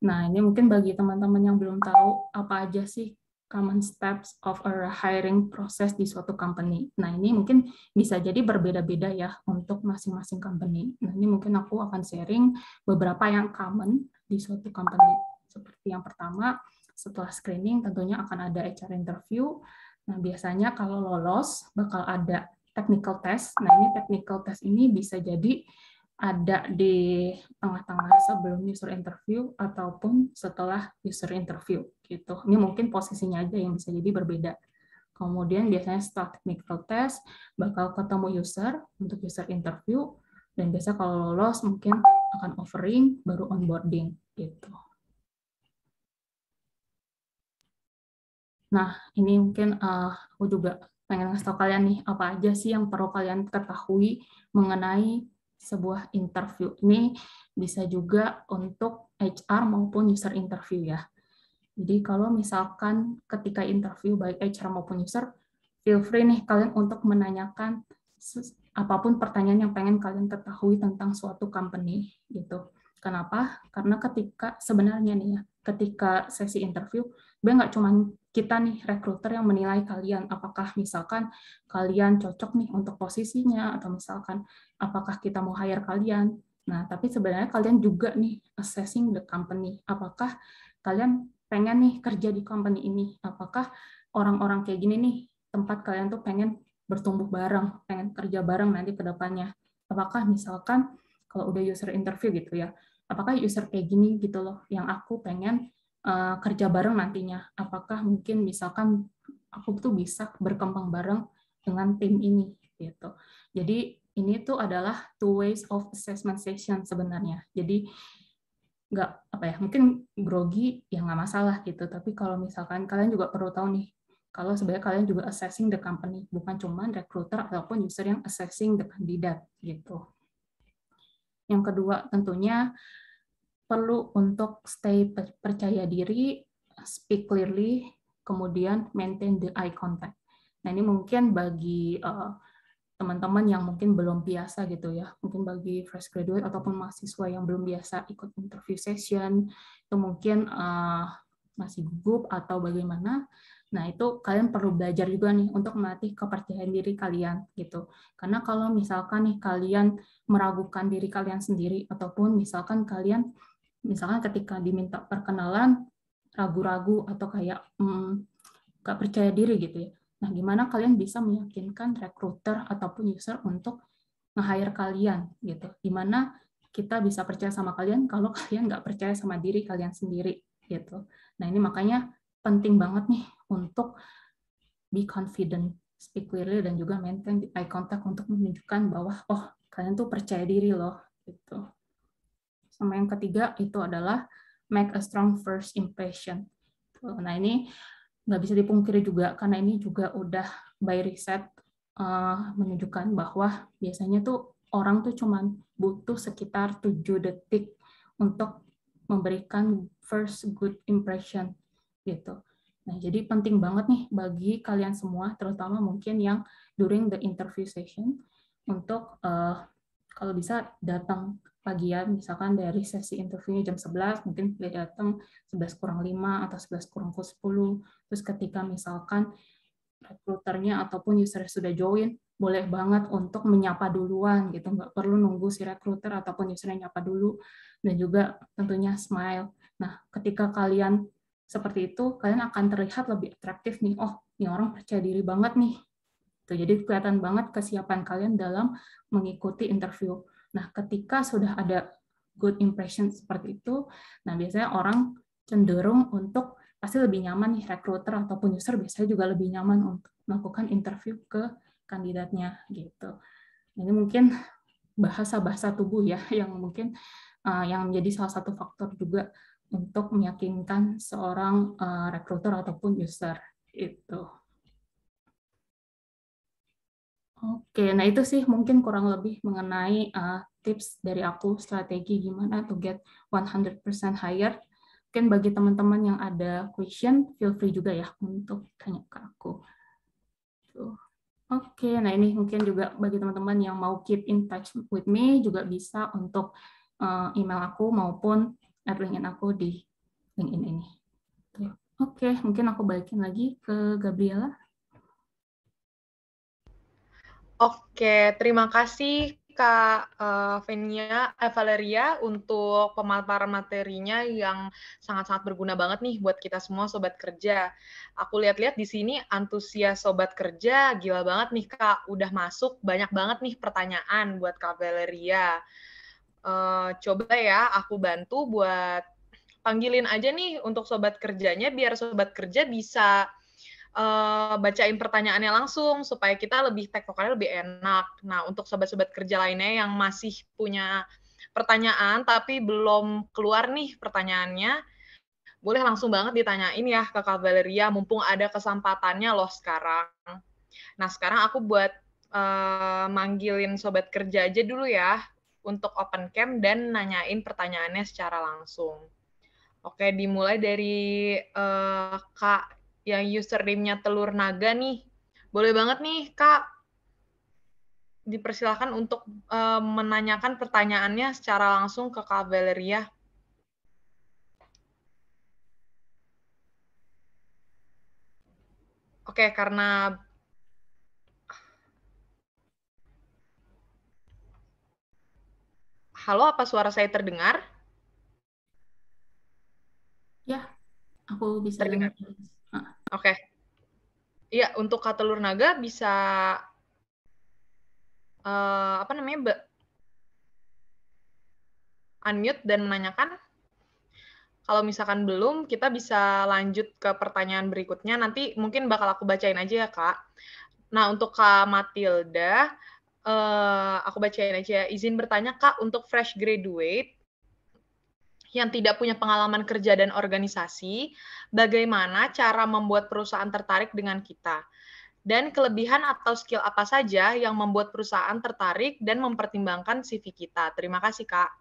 Nah, ini mungkin bagi teman-teman yang belum tahu apa aja sih common steps of a hiring process di suatu company. Nah, ini mungkin bisa jadi berbeda-beda ya untuk masing-masing company. Nah, ini mungkin aku akan sharing beberapa yang common di suatu company. Seperti yang pertama, setelah screening tentunya akan ada HR interview. Nah, biasanya kalau lolos bakal ada technical test. Nah, ini technical test ini bisa jadi ada di tengah-tengah sebelum user interview ataupun setelah user interview gitu. Ini mungkin posisinya aja yang bisa jadi berbeda. Kemudian biasanya setelah technical test bakal ketemu user untuk user interview, dan biasa kalau lolos mungkin akan offering baru onboarding gitu. Nah, ini mungkin aku juga pengen ngasih tahu kalian nih, apa aja sih yang perlu kalian ketahui mengenai sebuah interview. Ini bisa juga untuk HR maupun user interview ya. Jadi kalau misalkan ketika interview baik HR maupun user, feel free nih kalian untuk menanyakan apapun pertanyaan yang pengen kalian ketahui tentang suatu company gitu. Kenapa? Karena ketika sebenarnya nih ya, ketika sesi interview, sebenarnya nggak cuma kita nih rekruter yang menilai kalian, apakah misalkan kalian cocok nih untuk posisinya, atau misalkan apakah kita mau hire kalian. Nah, tapi sebenarnya kalian juga nih assessing the company, apakah kalian pengen nih kerja di company ini, apakah orang-orang kayak gini nih tempat kalian tuh pengen bertumbuh bareng, pengen kerja bareng nanti ke depannya. Apakah misalkan kalau udah user interview gitu ya, apakah user kayak gini gitu loh yang aku pengen kerja bareng nantinya. Apakah mungkin misalkan aku tuh bisa berkembang bareng dengan tim ini gitu. Jadi ini tuh adalah two ways of assessment session sebenarnya. Jadi nggak apa ya, mungkin grogi ya nggak masalah gitu. Tapi kalau misalkan kalian juga perlu tahu nih, kalau sebenarnya kalian juga assessing the company, bukan cuma recruiter ataupun user yang assessing the kandidat gitu. Yang kedua tentunya perlu untuk stay percaya diri, speak clearly, kemudian maintain the eye contact. Nah ini mungkin bagi teman-teman yang mungkin belum biasa gitu ya, mungkin bagi fresh graduate ataupun mahasiswa yang belum biasa ikut interview session, itu mungkin masih gugup atau bagaimana. Nah itu kalian perlu belajar juga nih untuk melatih kepercayaan diri kalian gitu. Karena kalau misalkan nih kalian meragukan diri kalian sendiri ataupun misalkan ketika diminta perkenalan ragu-ragu atau kayak nggak percaya diri gitu ya. Nah, gimana kalian bisa meyakinkan recruiter ataupun user untuk nge-hire kalian gitu. Gimana kita bisa percaya sama kalian kalau kalian nggak percaya sama diri kalian sendiri gitu. Nah, ini makanya penting banget nih untuk be confident, speak clearly, dan juga maintain eye contact untuk menunjukkan bahwa oh kalian tuh percaya diri loh gitu. Sama yang ketiga itu adalah make a strong first impression. Nah ini nggak bisa dipungkiri juga karena ini juga udah by riset menunjukkan bahwa biasanya tuh orang tuh cuman butuh sekitar 7 detik untuk memberikan first good impression gitu. Nah, jadi penting banget nih bagi kalian semua, terutama mungkin yang during the interview session, untuk kalau bisa datang pagian, misalkan dari sesi interviewnya jam 11, mungkin boleh datang 11 kurang 5 atau 11 kurang 10. Terus ketika misalkan recruiternya ataupun user sudah join, boleh banget untuk menyapa duluan gitu, nggak perlu nunggu si recruiter ataupun usernya nyapa dulu, dan juga tentunya smile. Nah, ketika kalian seperti itu, kalian akan terlihat lebih atraktif nih, oh, ini orang percaya diri banget nih. Jadi kelihatan banget kesiapan kalian dalam mengikuti interview. Nah, ketika sudah ada good impression seperti itu, nah biasanya orang cenderung untuk pasti lebih nyaman nih, recruiter ataupun user biasanya juga lebih nyaman untuk melakukan interview ke kandidatnya gitu. Ini mungkin bahasa-bahasa tubuh ya yang mungkin yang menjadi salah satu faktor juga untuk meyakinkan seorang recruiter ataupun user itu. Oke, nah itu sih mungkin kurang lebih mengenai tips dari aku, strategi gimana to get 100% hire. Mungkin bagi teman-teman yang ada question, feel free juga ya untuk tanya ke aku. Oke, nah ini mungkin juga bagi teman-teman yang mau keep in touch with me, juga bisa untuk email aku maupun LinkedIn aku di LinkedIn ini. Oke, mungkin aku balikin lagi ke Gabriela. Oke, terima kasih Kak Valeria untuk pemaparan materinya yang sangat-sangat berguna banget nih buat kita semua sobat kerja. Aku lihat-lihat di sini antusias sobat kerja gila banget nih Kak, udah masuk banyak banget nih pertanyaan buat Kak Valeria. Coba ya aku bantu buat panggilin aja nih untuk sobat kerjanya biar sobat kerja bisa bacain pertanyaannya langsung supaya kita lebih tektokannya lebih enak. Nah, untuk sobat-sobat kerja lainnya yang masih punya pertanyaan tapi belum keluar nih pertanyaannya, boleh langsung banget ditanyain ya ke Kak Valeria, mumpung ada kesempatannya loh sekarang. Nah, sekarang aku buat manggilin sobat kerja aja dulu ya untuk open cam dan nanyain pertanyaannya secara langsung. Oke, dimulai dari Kak yang username-nya Telur Naga nih. Boleh banget nih, Kak. Dipersilakan untuk menanyakan pertanyaannya secara langsung ke Kak Valeria. Oke, karena halo, apa suara saya terdengar? Ya, aku bisa Terdengar. dengar. Oke. Iya, untuk Kak Telur Naga bisa apa namanya, unmute dan menanyakan. Kalau misalkan belum, kita bisa lanjut ke pertanyaan berikutnya. Nanti mungkin bakal aku bacain aja ya, Kak. Nah, untuk Kak Matilda, Aku bacain aja. Izin bertanya, Kak, untuk fresh graduate yang tidak punya pengalaman kerja dan organisasi, bagaimana cara membuat perusahaan tertarik dengan kita? Dan kelebihan atau skill apa saja yang membuat perusahaan tertarik dan mempertimbangkan CV kita? Terima kasih, Kak.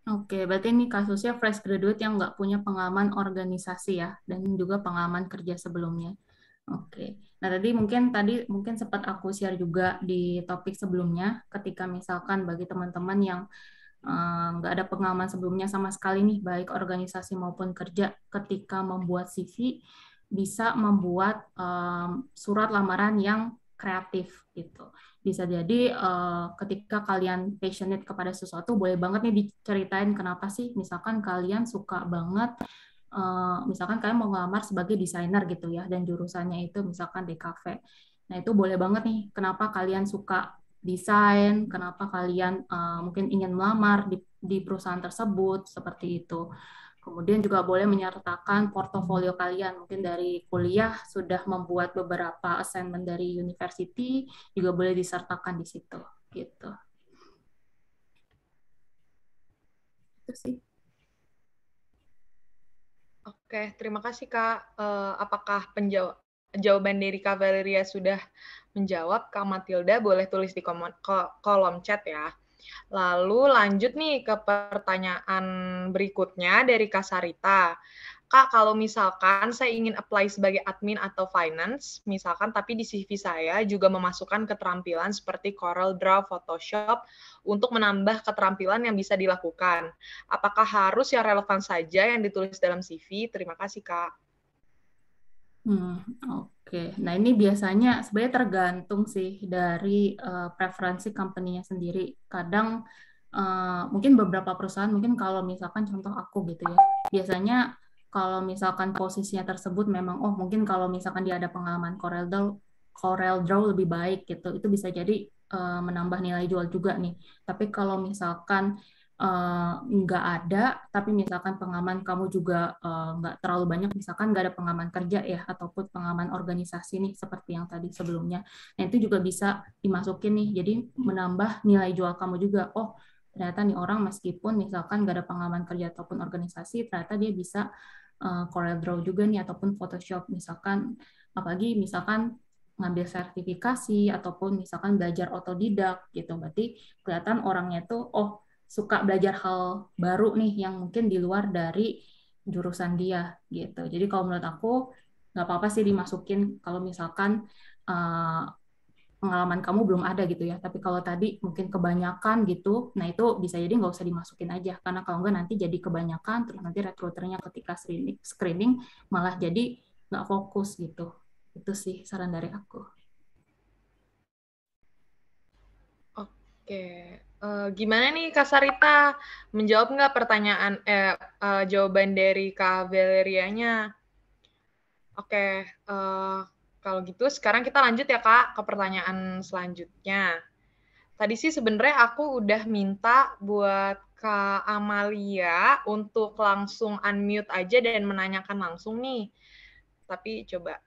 Oke, berarti ini kasusnya fresh graduate yang nggak punya pengalaman organisasi ya, dan juga pengalaman kerja sebelumnya. Oke, nah tadi mungkin sempat aku share juga di topik sebelumnya, ketika misalkan bagi teman-teman yang nggak ada pengalaman sebelumnya sama sekali nih, baik organisasi maupun kerja, ketika membuat CV, bisa membuat surat lamaran yang kreatif gitu. Bisa jadi ketika kalian passionate kepada sesuatu, boleh banget nih diceritain kenapa sih, misalkan kalian suka banget, misalkan kalian mau ngelamar sebagai desainer gitu ya, dan jurusannya itu misalkan DKV. Nah itu boleh banget nih, kenapa kalian suka desain, kenapa kalian mungkin ingin melamar di perusahaan tersebut, seperti itu. Kemudian juga boleh menyertakan portofolio kalian, mungkin dari kuliah sudah membuat beberapa assignment dari university, juga boleh disertakan di situ, gitu. Itu sih. Oke, terima kasih, Kak. Apakah jawaban dari Kak Valeria sudah menjawab? Kak Matilda boleh tulis di kolom chat ya. Lalu lanjut nih ke pertanyaan berikutnya dari Kak Sarita. Kak, kalau misalkan saya ingin apply sebagai admin atau finance, misalkan tapi di CV saya juga memasukkan keterampilan seperti Corel Draw, Photoshop untuk menambah keterampilan yang bisa dilakukan. Apakah harus yang relevan saja yang ditulis dalam CV? Terima kasih, Kak. Oke. Nah, ini biasanya sebenarnya tergantung sih dari preferensi company-nya sendiri. Kadang mungkin beberapa perusahaan, mungkin kalau misalkan contoh aku gitu ya, biasanya kalau misalkan posisinya tersebut memang, oh mungkin kalau misalkan dia ada pengalaman Corel Draw lebih baik gitu, itu bisa jadi menambah nilai jual juga nih. Tapi kalau misalkan nggak ada, tapi misalkan pengalaman kamu juga nggak terlalu banyak, misalkan nggak ada pengalaman kerja ya, ataupun pengalaman organisasi nih, seperti yang tadi sebelumnya. Nah, itu juga bisa dimasukin nih, jadi menambah nilai jual kamu juga. Oh, ternyata nih orang meskipun misalkan nggak ada pengalaman kerja ataupun organisasi, ternyata dia bisa Corel Draw juga nih, ataupun Photoshop, misalkan, apalagi misalkan ngambil sertifikasi, ataupun misalkan belajar otodidak gitu. Berarti kelihatan orangnya tuh, oh suka belajar hal baru nih yang mungkin di luar dari jurusan dia gitu. Jadi kalau menurut aku nggak apa-apa sih dimasukin kalau misalkan uh, pengalaman kamu belum ada gitu ya. Tapi kalau tadi mungkin kebanyakan gitu, nah itu bisa jadi nggak usah dimasukin aja, karena kalau nggak nanti jadi kebanyakan, terus nanti recruiternya ketika screening malah jadi nggak fokus gitu. Itu sih saran dari aku. Oke, gimana nih Kak Sarita? Menjawab nggak pertanyaan, jawaban dari Kak Valerianya? Oke, kalau gitu sekarang kita lanjut ya Kak ke pertanyaan selanjutnya. Tadi sih sebenarnya aku udah minta buat Kak Amalia untuk langsung unmute aja dan menanyakan langsung nih. Tapi coba,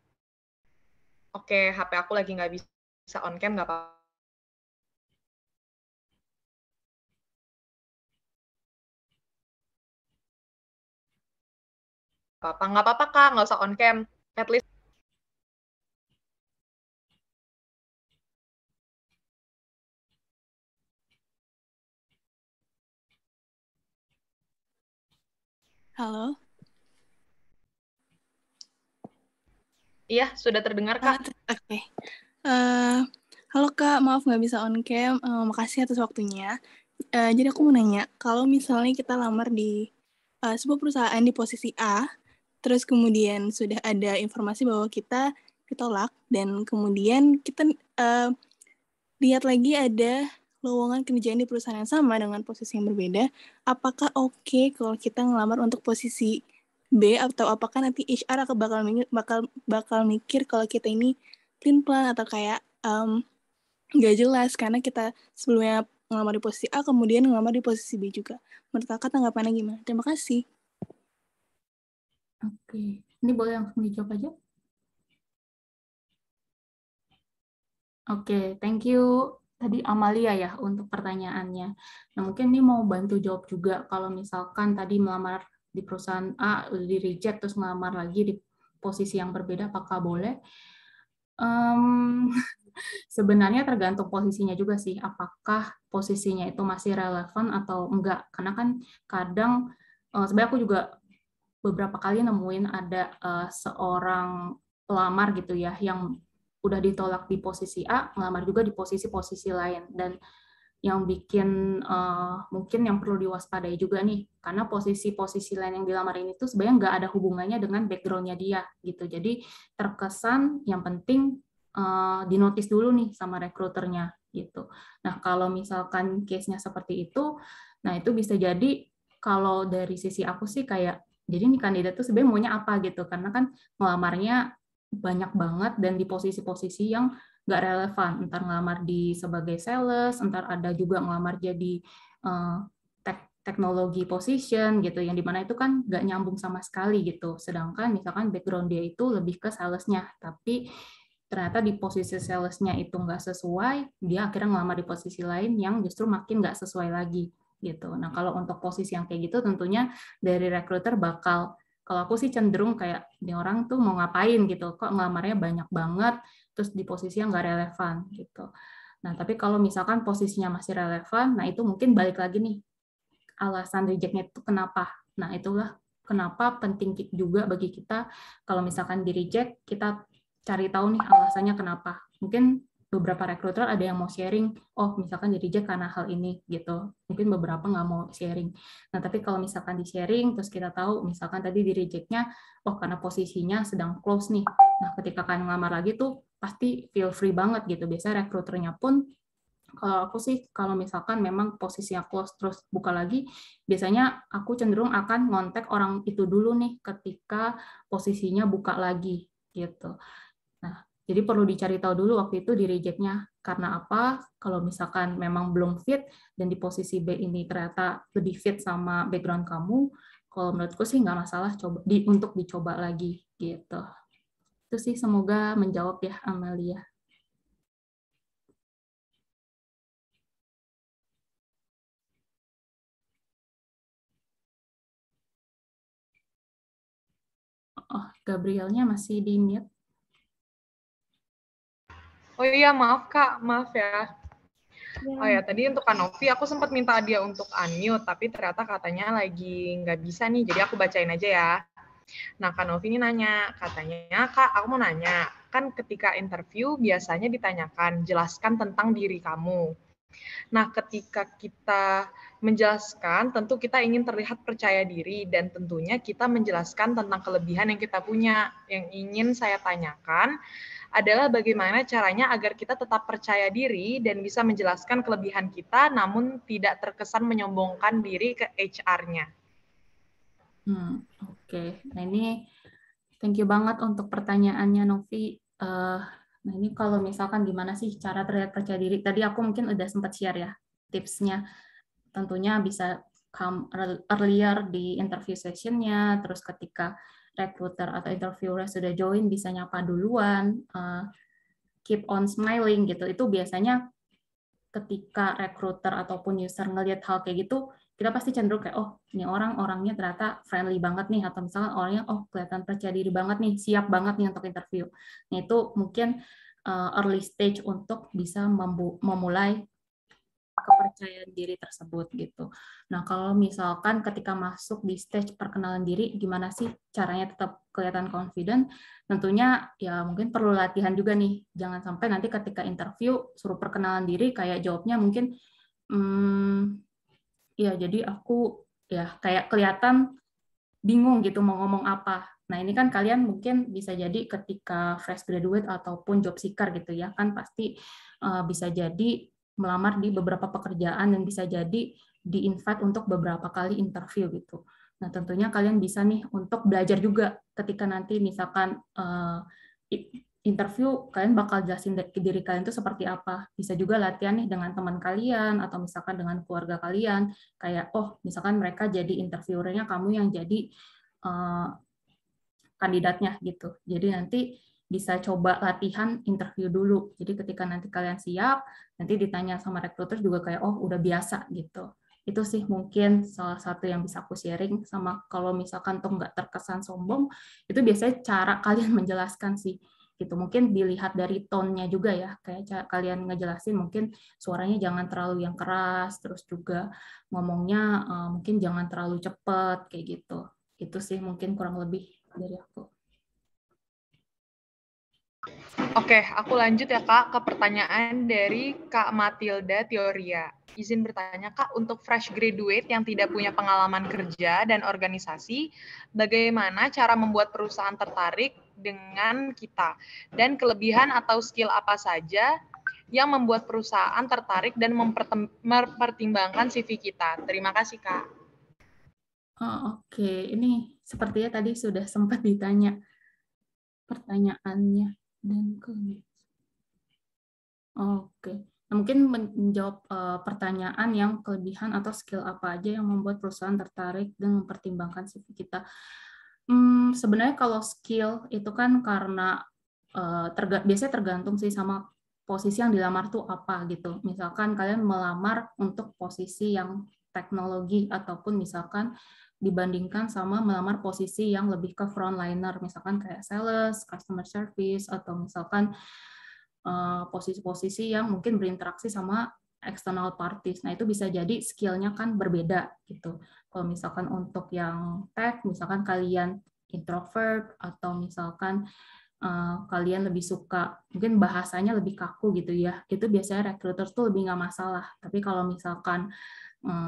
oke, HP aku lagi nggak bisa on cam, nggak apa-apa. Nggak apa-apa Kak, nggak usah on cam. At least. Halo. Iya, sudah terdengar Kak. Oke. Halo Kak, maaf nggak bisa on cam. Makasih atas waktunya. Jadi aku mau nanya, kalau misalnya kita lamar di sebuah perusahaan di posisi A, terus kemudian sudah ada informasi bahwa kita ditolak, dan kemudian kita lihat lagi ada lowongan kerjaan di perusahaan yang sama dengan posisi yang berbeda, apakah oke kalau kita ngelamar untuk posisi B, atau apakah nanti HR akan bakal mikir kalau kita ini clean plan atau kayak nggak jelas karena kita sebelumnya ngelamar di posisi A kemudian ngelamar di posisi B juga. Menurut kakak tanggapannya gimana? Terima kasih. Oke, ini boleh langsung dijawab aja? Oke, thank you tadi Amalia ya untuk pertanyaannya. Nah, mungkin ini mau bantu jawab juga kalau misalkan tadi melamar di perusahaan A, di reject, terus melamar lagi di posisi yang berbeda, apakah boleh? Sebenarnya tergantung posisinya juga sih, apakah posisinya itu masih relevan atau enggak. Karena kan kadang, sebenarnya aku juga beberapa kali nemuin ada seorang pelamar gitu ya, yang udah ditolak di posisi A, ngelamar juga di posisi-posisi lain. Dan yang bikin mungkin yang perlu diwaspadai juga nih, karena posisi-posisi lain yang dilamar ini tuh sebenarnya nggak ada hubungannya dengan background-nya dia gitu. Jadi terkesan yang penting dinotis dulu nih sama rekruternya gitu. Nah kalau misalkan case-nya seperti itu, nah itu bisa jadi kalau dari sisi aku sih kayak, jadi nih kandidat tuh sebenarnya maunya apa gitu, karena kan ngelamarnya banyak banget dan di posisi-posisi yang nggak relevan, entar ngelamar di sebagai sales, entar ada juga ngelamar jadi teknologi position gitu, yang dimana itu kan nggak nyambung sama sekali gitu, sedangkan misalkan background dia itu lebih ke salesnya, tapi ternyata di posisi salesnya itu nggak sesuai, dia akhirnya ngelamar di posisi lain yang justru makin nggak sesuai lagi gitu. Nah kalau untuk posisi yang kayak gitu tentunya dari recruiter bakal, kalau aku sih cenderung kayak ini orang tuh mau ngapain gitu, kok ngelamarnya banyak banget, terus di posisi yang nggak relevan gitu. Nah tapi kalau misalkan posisinya masih relevan, nah itu mungkin balik lagi nih alasan rejectnya itu kenapa. Nah itulah kenapa penting juga bagi kita kalau misalkan di reject, kita cari tahu nih alasannya kenapa. Mungkin beberapa recruiter ada yang mau sharing, oh misalkan di reject karena hal ini gitu. Mungkin beberapa nggak mau sharing. Nah tapi kalau misalkan di sharing, terus kita tahu misalkan tadi di rejectnya, oh karena posisinya sedang close nih. Nah ketika kalian ngelamar lagi tuh pasti feel free banget gitu. Biasanya recruiternya pun, kalau aku sih kalau misalkan memang posisinya close terus buka lagi, biasanya aku cenderung akan ngontek orang itu dulu nih ketika posisinya buka lagi gitu. Nah, jadi perlu dicari tahu dulu waktu itu di rejectnya karena apa. Kalau misalkan memang belum fit dan di posisi B ini ternyata lebih fit sama background kamu, kalau menurutku sih nggak masalah untuk dicoba lagi gitu. Itu sih semoga menjawab ya Amalia. Oh, Gabrielnya masih di mute. Oh iya, maaf Kak, maaf ya. Oh ya, tadi untuk Kak Novi, aku sempat minta dia untuk unmute, tapi ternyata katanya lagi nggak bisa nih, jadi aku bacain aja ya. Nah, Kak Novi ini nanya, katanya, Kak, aku mau nanya, kan ketika interview biasanya ditanyakan, jelaskan tentang diri kamu. Nah, ketika kita menjelaskan, tentu kita ingin terlihat percaya diri dan tentunya kita menjelaskan tentang kelebihan yang kita punya. Yang ingin saya tanyakan adalah bagaimana caranya agar kita tetap percaya diri dan bisa menjelaskan kelebihan kita namun tidak terkesan menyombongkan diri ke HR-nya. Oke. Nah ini thank you banget untuk pertanyaannya Novi. Nah ini kalau misalkan gimana sih cara terlihat percaya diri? Tadi aku mungkin udah sempat share ya tipsnya. Tentunya bisa come earlier di interview session-nya, terus ketika recruiter atau interviewer sudah join bisa nyapa duluan, keep on smiling gitu. Itu biasanya ketika recruiter ataupun user ngelihat hal kayak gitu, kita pasti cenderung kayak, oh ini orang orangnya ternyata friendly banget nih, atau misalnya orangnya oh kelihatan percaya diri banget nih, siap banget nih untuk interview. Nah itu mungkin early stage untuk bisa memulai kepercayaan diri tersebut gitu. Nah kalau misalkan ketika masuk di stage perkenalan diri, gimana sih caranya tetap kelihatan confident? Tentunya ya mungkin perlu latihan juga nih. Jangan sampai nanti ketika interview suruh perkenalan diri kayak jawabnya mungkin ya jadi aku ya kayak kelihatan bingung gitu mau ngomong apa. Nah ini kan kalian mungkin bisa jadi ketika fresh graduate ataupun job seeker gitu ya, kan pasti bisa jadi melamar di beberapa pekerjaan dan bisa jadi di-invite untuk beberapa kali interview gitu. Nah tentunya kalian bisa nih untuk belajar juga ketika nanti misalkan interview, kalian bakal jelasin ke diri kalian itu seperti apa. Bisa juga latihan nih dengan teman kalian atau misalkan dengan keluarga kalian. Kayak, oh misalkan mereka jadi interviewernya, kamu yang jadi kandidatnya gitu. Jadi nanti bisa coba latihan interview dulu. Jadi ketika nanti kalian siap, nanti ditanya sama recruiter juga kayak, oh udah biasa gitu. Itu sih mungkin salah satu yang bisa aku sharing. Sama kalau misalkan tuh nggak terkesan sombong, itu biasanya cara kalian menjelaskan sih. Gitu. Mungkin dilihat dari tone-nya juga ya, kayak kalian ngejelasin mungkin suaranya jangan terlalu yang keras, terus juga ngomongnya mungkin jangan terlalu cepat, kayak gitu. Itu sih mungkin kurang lebih dari aku. Oke, aku lanjut ya Kak ke pertanyaan dari Kak Matilda Teoria. Izin bertanya Kak, untuk fresh graduate yang tidak punya pengalaman kerja dan organisasi, bagaimana cara membuat perusahaan tertarik dengan kita? Dan kelebihan atau skill apa saja yang membuat perusahaan tertarik dan mempertimbangkan CV kita? Terima kasih Kak. Oke, ini sepertinya tadi sudah sempat ditanya pertanyaannya dan Oke, nah, mungkin menjawab pertanyaan yang kelebihan atau skill apa aja yang membuat perusahaan tertarik dan mempertimbangkan CV kita. Sebenarnya kalau skill itu kan karena biasanya tergantung sih sama posisi yang dilamar tuh apa gitu. Misalkan kalian melamar untuk posisi yang teknologi ataupun misalkan dibandingkan sama melamar posisi yang lebih ke frontliner, misalkan kayak sales, customer service, atau misalkan posisi-posisi yang mungkin berinteraksi sama external parties. Nah, itu bisa jadi skill-nya kan berbeda gitu. Kalau misalkan untuk yang tech, misalkan kalian introvert atau misalkan kalian lebih suka mungkin bahasanya lebih kaku gitu ya, itu biasanya recruiter tuh lebih nggak masalah. Tapi kalau misalkan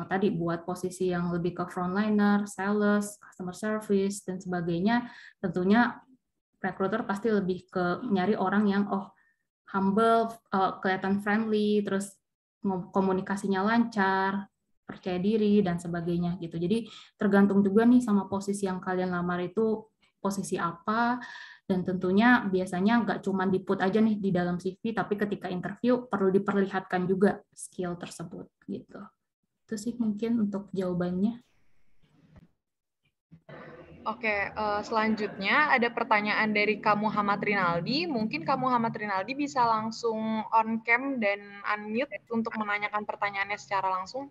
tadi buat posisi yang lebih ke frontliner, sales, customer service dan sebagainya, tentunya recruiter pasti lebih ke nyari orang yang humble, kelihatan friendly, terus komunikasinya lancar, percaya diri dan sebagainya gitu. Jadi tergantung juga nih sama posisi yang kalian lamar itu posisi apa, dan tentunya biasanya nggak cuma di-put aja nih di dalam CV, tapi ketika interview perlu diperlihatkan juga skill tersebut gitu. Itu sih mungkin untuk jawabannya. Oke, selanjutnya ada pertanyaan dari Kak Muhammad Rinaldi. Mungkin Kak Muhammad Rinaldi bisa langsung on cam dan unmute untuk menanyakan pertanyaannya secara langsung.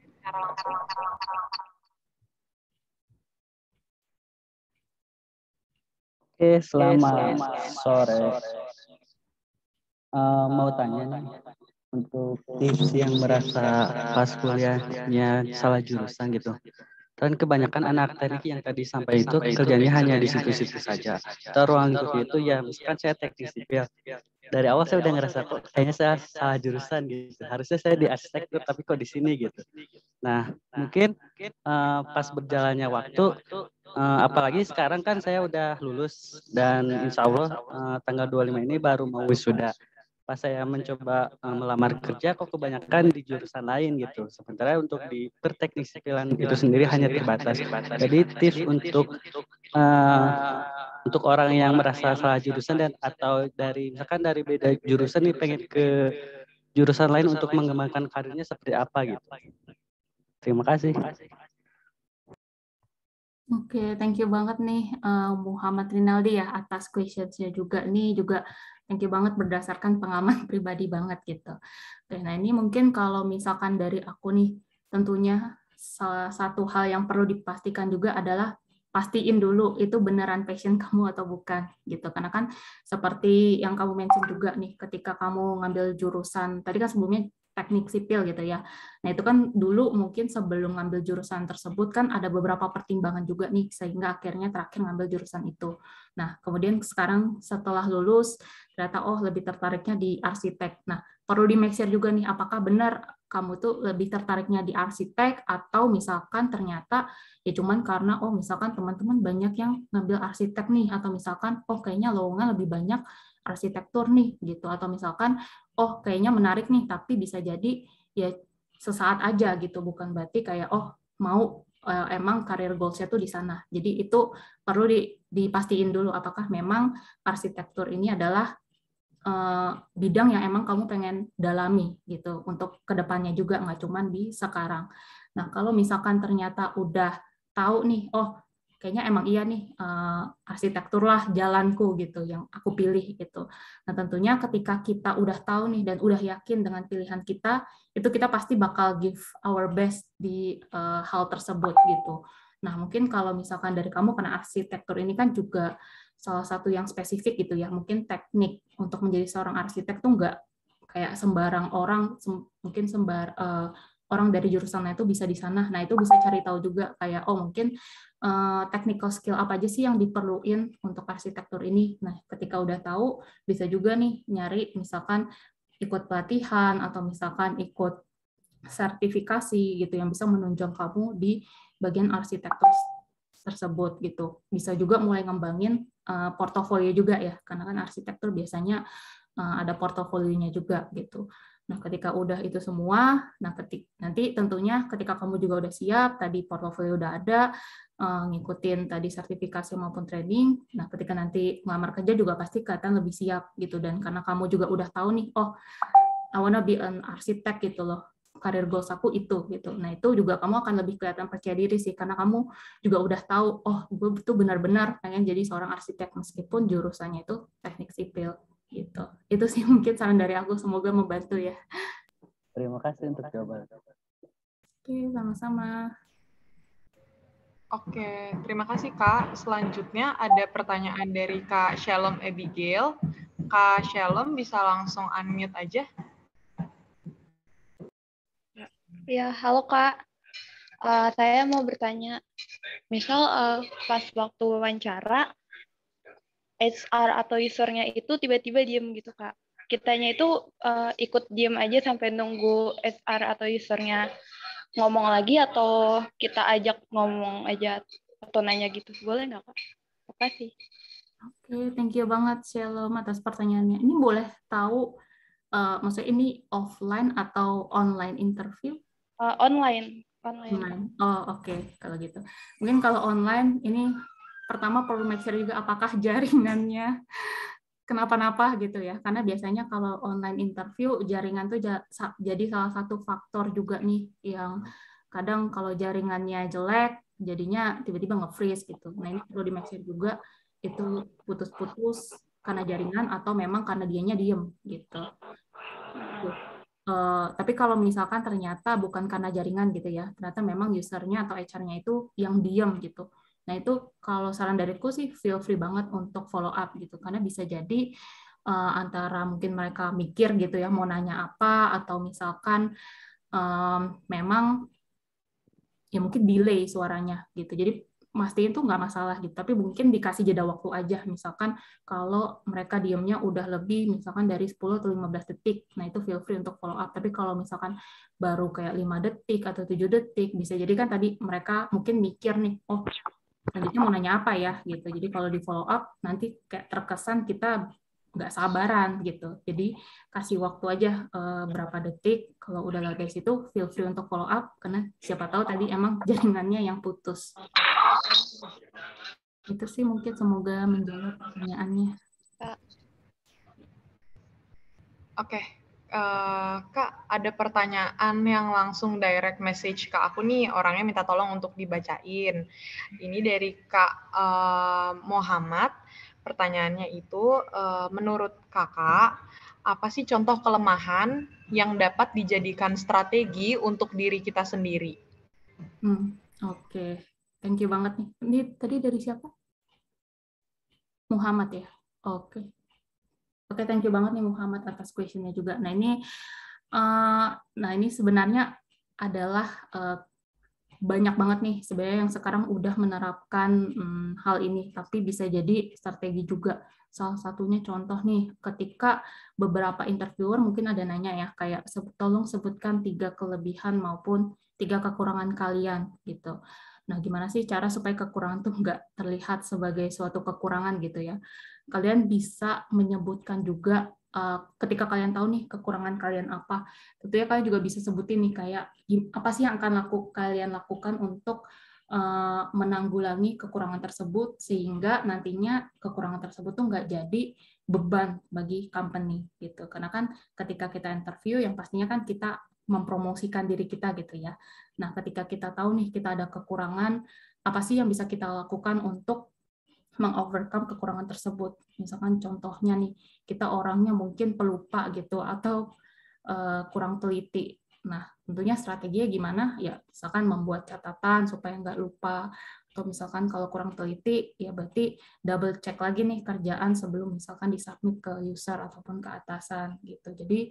Oke, selamat sore. Mau tanya nih, untuk tips yang merasa pas kuliahnya salah jurusan gitu. Dan kebanyakan anak teknik yang tadi sampai itu kerjanya hanya di situ-situ saja. Ruang interview itu ya, misalkan saya teknik sipil. Dari awal saya udah ngerasa kok kayaknya saya salah jurusan gitu. Harusnya saya di arsitektur tapi kok di sini gitu. Nah, mungkin pas berjalannya waktu, apalagi sekarang kan saya udah lulus dan insya Allah tanggal 25 ini baru mau wisuda. Pas saya mencoba melamar kerja kok kebanyakan di jurusan lain gitu. Sementara untuk di perteknik sipilan itu sendiri hanya terbatas. Jadi tips untuk orang yang merasa salah jurusan dan atau dari misalkan dari beda jurusan nih pengen ke jurusan lain untuk mengembangkan karirnya seperti apa gitu. Terima kasih. Oke, thank you banget nih Muhammad Rinaldi ya atas questions-nya juga. Nih juga thank you banget berdasarkan pengalaman pribadi banget gitu. Oke, nah ini mungkin kalau misalkan dari aku nih, tentunya salah satu hal yang perlu dipastikan juga adalah pastiin dulu itu beneran passion kamu atau bukan gitu. Karena kan seperti yang kamu mention juga nih, ketika kamu ngambil jurusan, tadi kan sebelumnya teknik sipil gitu ya. Nah, itu kan dulu mungkin sebelum ngambil jurusan tersebut kan ada beberapa pertimbangan juga nih, sehingga akhirnya terakhir ngambil jurusan itu. Nah, kemudian sekarang setelah lulus, ternyata lebih tertariknya di arsitek. Nah, perlu di make sure juga nih, apakah benar kamu tuh lebih tertariknya di arsitek, atau misalkan ternyata ya cuman karena, misalkan teman-teman banyak yang ngambil arsitek nih, atau misalkan, kayaknya lowongan lebih banyak arsitektur nih, gitu. Atau misalkan, kayaknya menarik nih, tapi bisa jadi ya sesaat aja gitu, bukan berarti kayak mau emang karir goals-nya tuh di sana. Jadi itu perlu dipastiin dulu apakah memang arsitektur ini adalah bidang yang emang kamu pengen dalami gitu untuk kedepannya juga, nggak cuma di sekarang. Nah, kalau misalkan ternyata udah tahu nih, kayaknya emang iya nih arsitektur lah jalanku gitu yang aku pilih gitu. Nah tentunya ketika kita udah tahu nih dan udah yakin dengan pilihan kita, itu kita pasti bakal give our best di hal tersebut gitu. Nah mungkin kalau misalkan dari kamu karena arsitektur ini kan juga salah satu yang spesifik gitu ya, mungkin teknik untuk menjadi seorang arsitek tuh nggak kayak sembarang orang, mungkin orang dari jurusan itu bisa di sana. Nah itu bisa cari tahu juga kayak oh mungkin technical skill apa aja sih yang diperluin untuk arsitektur ini. Nah ketika udah tahu bisa juga nih nyari misalkan ikut pelatihan atau misalkan ikut sertifikasi gitu yang bisa menunjang kamu di bagian arsitektur tersebut gitu. Bisa juga mulai ngembangin portofolio juga ya, karena kan arsitektur biasanya ada portofolionya juga gitu. Nah, ketika udah itu semua, nanti tentunya ketika kamu juga udah siap, tadi portofolio udah ada, ngikutin tadi sertifikasi maupun training, nah ketika nanti ngelamar kerja juga pasti kelihatan lebih siap gitu, dan karena kamu juga udah tahu nih, oh I wanna be an architect gitu loh, karir goals aku itu gitu. Nah itu juga kamu akan lebih kelihatan percaya diri sih, karena kamu juga udah tahu, oh gue tuh benar-benar pengen jadi seorang arsitek meskipun jurusannya itu teknik sipil gitu. Itu sih mungkin saran dari aku, semoga membantu ya. Terima kasih untuk jawaban. Oke, sama-sama. Oke, terima kasih Kak. Selanjutnya ada pertanyaan dari Kak Shalom Abigail. Kak Shalom bisa langsung unmute aja. Ya, halo Kak. Saya mau bertanya, misal pas waktu wawancara, HR atau usernya itu tiba-tiba diem gitu Kak. Kitanya itu ikut diem aja sampai nunggu HR atau usernya ngomong lagi, atau kita ajak ngomong aja atau nanya gitu. Boleh nggak Kak? Terima kasih. Oke, thank you banget Shalom atas pertanyaannya. Ini boleh tahu, maksudnya ini offline atau online interview? Online. Oh, oke. Kalau gitu. Mungkin kalau online, ini pertama perlu make sure juga apakah jaringannya kenapa-napa gitu ya. Karena biasanya kalau online interview, jaringan tuh jadi salah satu faktor juga nih yang kadang kalau jaringannya jelek, jadinya tiba-tiba nge-freeze gitu. Nah ini perlu di make sure juga itu putus-putus karena jaringan atau memang karena dianya diem gitu. Tapi kalau misalkan ternyata bukan karena jaringan gitu ya, ternyata memang usernya atau HR-nya itu yang diem gitu. Nah itu kalau saran dariku sih feel free banget untuk follow up gitu, karena bisa jadi antara mungkin mereka mikir gitu ya mau nanya apa, atau misalkan memang ya mungkin delay suaranya gitu. Jadi mastiin tuh nggak masalah gitu, tapi mungkin dikasih jeda waktu aja. Misalkan kalau mereka diamnya udah lebih misalkan dari 10 atau 15 detik, nah itu feel free untuk follow up. Tapi kalau misalkan baru kayak 5 detik atau 7 detik, bisa jadi kan tadi mereka mungkin mikir nih, oh selanjutnya mau nanya apa ya gitu. Jadi kalau di follow up nanti kayak terkesan kita nggak sabaran gitu. Jadi kasih waktu aja berapa detik. Kalau udah dari situ feel free untuk follow up, karena siapa tahu tadi emang jaringannya yang putus. Itu sih mungkin, semoga menjawab pertanyaannya. Oke. Kak, ada pertanyaan yang langsung direct message ke aku nih, orangnya minta tolong untuk dibacain. Ini dari Kak Muhammad. Pertanyaannya itu, menurut Kakak, apa sih contoh kelemahan yang dapat dijadikan strategi untuk diri kita sendiri? Oke. Thank you banget nih. Ini tadi dari siapa? Muhammad ya? Oke. Oke, thank you banget nih Muhammad atas question-nya juga. Nah ini sebenarnya adalah banyak banget nih sebenarnya yang sekarang udah menerapkan hal ini, tapi bisa jadi strategi juga. Salah satunya contoh nih, ketika beberapa interviewer mungkin ada nanya ya, kayak tolong sebutkan 3 kelebihan maupun 3 kekurangan kalian gitu. Nah, gimana sih cara supaya kekurangan tuh nggak terlihat sebagai suatu kekurangan gitu ya? Kalian bisa menyebutkan juga ketika kalian tahu nih kekurangan kalian apa, tentunya kalian juga bisa sebutin nih kayak apa sih yang akan kalian lakukan untuk menanggulangi kekurangan tersebut sehingga nantinya kekurangan tersebut tuh nggak jadi beban bagi company gitu. Karena kan ketika kita interview yang pastinya kan kita mempromosikan diri kita gitu ya. Nah, ketika kita tahu nih kita ada kekurangan, apa sih yang bisa kita lakukan untuk mengovercome kekurangan tersebut. Misalkan contohnya nih, kita orangnya mungkin pelupa gitu, atau kurang teliti. Nah, tentunya strateginya gimana? Ya, misalkan membuat catatan supaya nggak lupa, atau misalkan kalau kurang teliti, ya berarti double check lagi nih kerjaan sebelum misalkan disubmit ke user ataupun ke atasan gitu. Jadi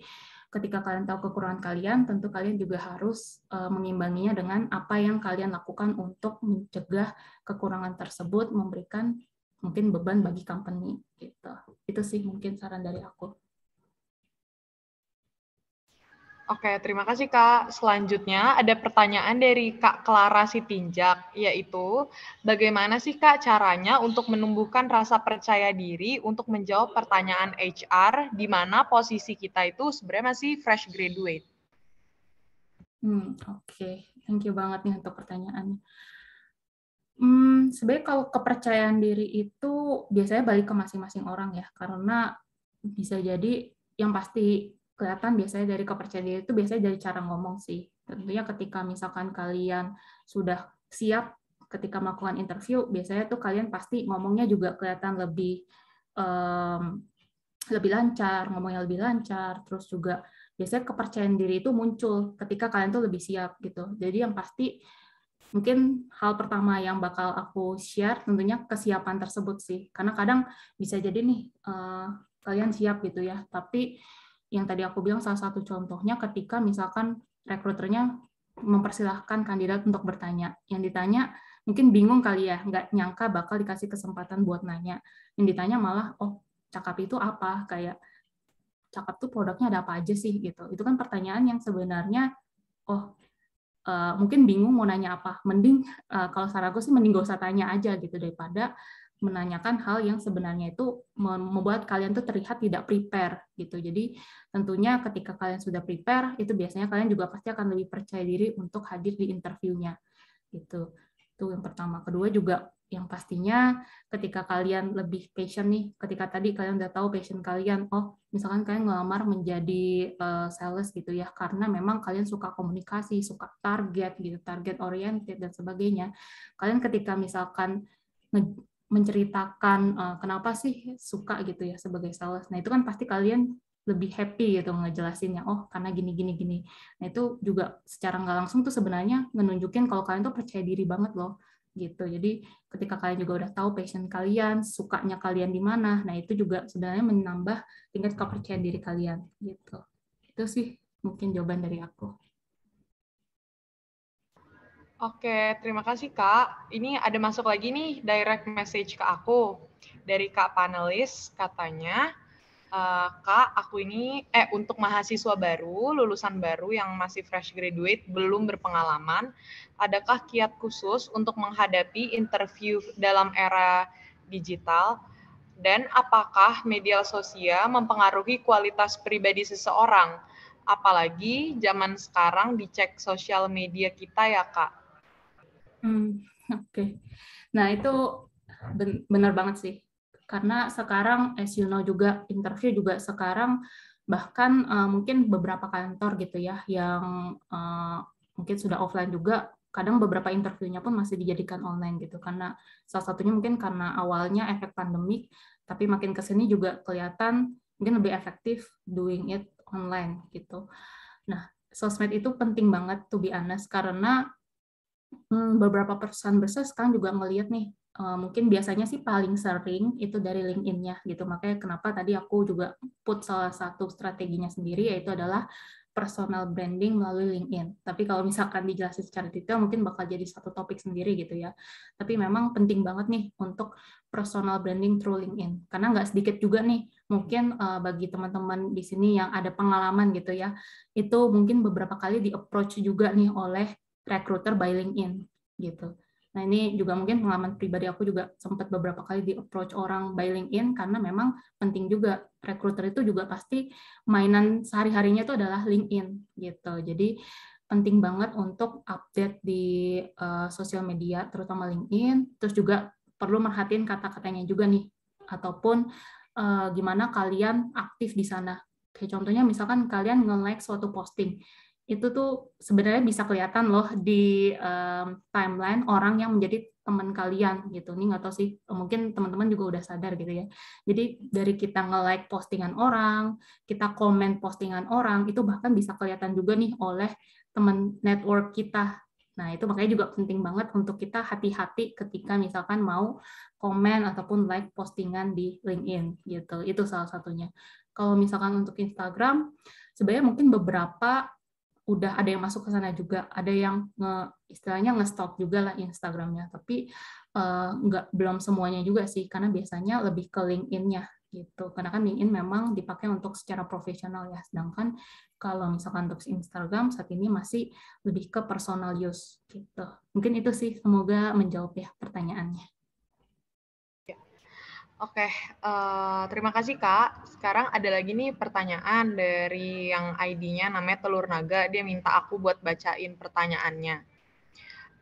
ketika kalian tahu kekurangan kalian, tentu kalian juga harus mengimbanginya dengan apa yang kalian lakukan untuk mencegah kekurangan tersebut, memberikan mungkin beban bagi company gitu. Itu sih mungkin saran dari aku. Oke, terima kasih Kak. Selanjutnya ada pertanyaan dari Kak Clara Sitinjak, yaitu bagaimana sih Kak caranya untuk menumbuhkan rasa percaya diri untuk menjawab pertanyaan HR di mana posisi kita itu sebenarnya masih fresh graduate? Oke. Thank you banget nih untuk pertanyaannya. Sebenarnya kalau kepercayaan diri itu biasanya balik ke masing-masing orang ya, karena bisa jadi yang pasti kelihatan biasanya dari kepercayaan diri itu biasanya dari cara ngomong sih. Tentunya ketika misalkan kalian sudah siap ketika melakukan interview, biasanya tuh kalian pasti ngomongnya juga kelihatan lebih lancar, ngomongnya lebih lancar, terus juga biasanya kepercayaan diri itu muncul ketika kalian tuh lebih siap gitu. Jadi yang pasti mungkin hal pertama yang bakal aku share tentunya kesiapan tersebut sih. Karena kadang bisa jadi nih kalian siap gitu ya, tapi yang tadi aku bilang salah satu contohnya ketika misalkan rekruternya mempersilahkan kandidat untuk bertanya. Yang ditanya mungkin bingung kali ya, nggak nyangka bakal dikasih kesempatan buat nanya. Yang ditanya malah, oh cakap itu apa? Kayak cakap tuh produknya ada apa aja sih gitu. Itu kan pertanyaan yang sebenarnya, oh mungkin bingung mau nanya apa. Mending kalau saran aku sih mending gak usah tanya aja gitu daripada menanyakan hal yang sebenarnya itu membuat kalian tuh terlihat tidak prepare gitu. Jadi tentunya ketika kalian sudah prepare, itu biasanya kalian juga pasti akan lebih percaya diri untuk hadir di interviewnya gitu. Itu yang pertama. Kedua juga yang pastinya ketika kalian lebih passion nih, ketika tadi kalian udah tahu passion kalian, oh misalkan kalian ngelamar menjadi sales gitu ya, karena memang kalian suka komunikasi, suka target gitu, target oriented dan sebagainya. Kalian ketika misalkan menceritakan kenapa sih suka gitu ya sebagai sales, nah itu kan pasti kalian lebih happy gitu ngejelasinnya, oh karena gini gini gini. Nah itu juga secara nggak langsung tuh sebenarnya menunjukin kalau kalian tuh percaya diri banget loh gitu. Jadi ketika kalian juga udah tahu passion kalian, sukanya kalian di mana, nah itu juga sebenarnya menambah tingkat kepercayaan diri kalian gitu. Itu sih mungkin jawaban dari aku. Oke, terima kasih Kak. Ini ada masuk lagi nih direct message ke aku dari Kak panelis, katanya, Kak, aku ini untuk mahasiswa baru, lulusan baru yang masih fresh graduate, belum berpengalaman, adakah kiat khusus untuk menghadapi interview dalam era digital? Dan apakah media sosial mempengaruhi kualitas pribadi seseorang? Apalagi zaman sekarang dicek sosial media kita ya, Kak. Oke. Nah, itu benar banget sih. Karena sekarang, as you know juga, interview juga sekarang bahkan mungkin beberapa kantor gitu ya, yang mungkin sudah offline juga, kadang beberapa interviewnya pun masih dijadikan online gitu. Karena salah satunya mungkin karena awalnya efek pandemik, tapi makin ke sini juga kelihatan mungkin lebih efektif doing it online gitu. Nah, sosmed itu penting banget to be honest, karena beberapa perusahaan besar sekarang juga ngelihat nih, mungkin biasanya sih paling sering itu dari LinkedIn-nya gitu. Makanya kenapa tadi aku juga put salah satu strateginya sendiri, yaitu adalah personal branding melalui LinkedIn. Tapi kalau misalkan dijelasin secara detail mungkin bakal jadi satu topik sendiri gitu ya. Tapi memang penting banget nih untuk personal branding through LinkedIn. Karena nggak sedikit juga nih, mungkin bagi teman-teman di sini yang ada pengalaman gitu ya, itu mungkin beberapa kali di-approach juga nih oleh recruiter by LinkedIn gitu. Nah ini juga mungkin pengalaman pribadi aku juga sempat beberapa kali di approach orang by LinkedIn karena memang penting juga, recruiter itu juga pasti mainan sehari-harinya itu adalah LinkedIn gitu. Jadi penting banget untuk update di sosial media terutama LinkedIn, terus juga perlu merhatiin kata-katanya juga nih, ataupun gimana kalian aktif di sana. Kayak contohnya misalkan kalian nge-like suatu posting, itu tuh sebenarnya bisa kelihatan loh di timeline orang yang menjadi teman kalian gitu. Ini nggak tahu sih, mungkin teman-teman juga udah sadar gitu ya. Jadi dari kita nge-like postingan orang, kita komen postingan orang, itu bahkan bisa kelihatan juga nih oleh teman network kita. Nah, itu makanya juga penting banget untuk kita hati-hati ketika misalkan mau komen ataupun like postingan di LinkedIn gitu. Itu salah satunya. Kalau misalkan untuk Instagram, sebenarnya mungkin beberapa udah ada yang masuk ke sana juga, ada yang istilahnya nge-stalk juga lah Instagramnya, tapi belum semuanya juga sih, karena biasanya lebih ke LinkedIn-nya gitu, karena kan LinkedIn memang dipakai untuk secara profesional ya, sedangkan kalau misalkan untuk Instagram saat ini masih lebih ke personal use gitu. Mungkin itu sih, semoga menjawab ya pertanyaannya. Oke, terima kasih Kak. Sekarang ada lagi nih pertanyaan dari yang ID-nya namanya Telur Naga. Dia minta aku buat bacain pertanyaannya.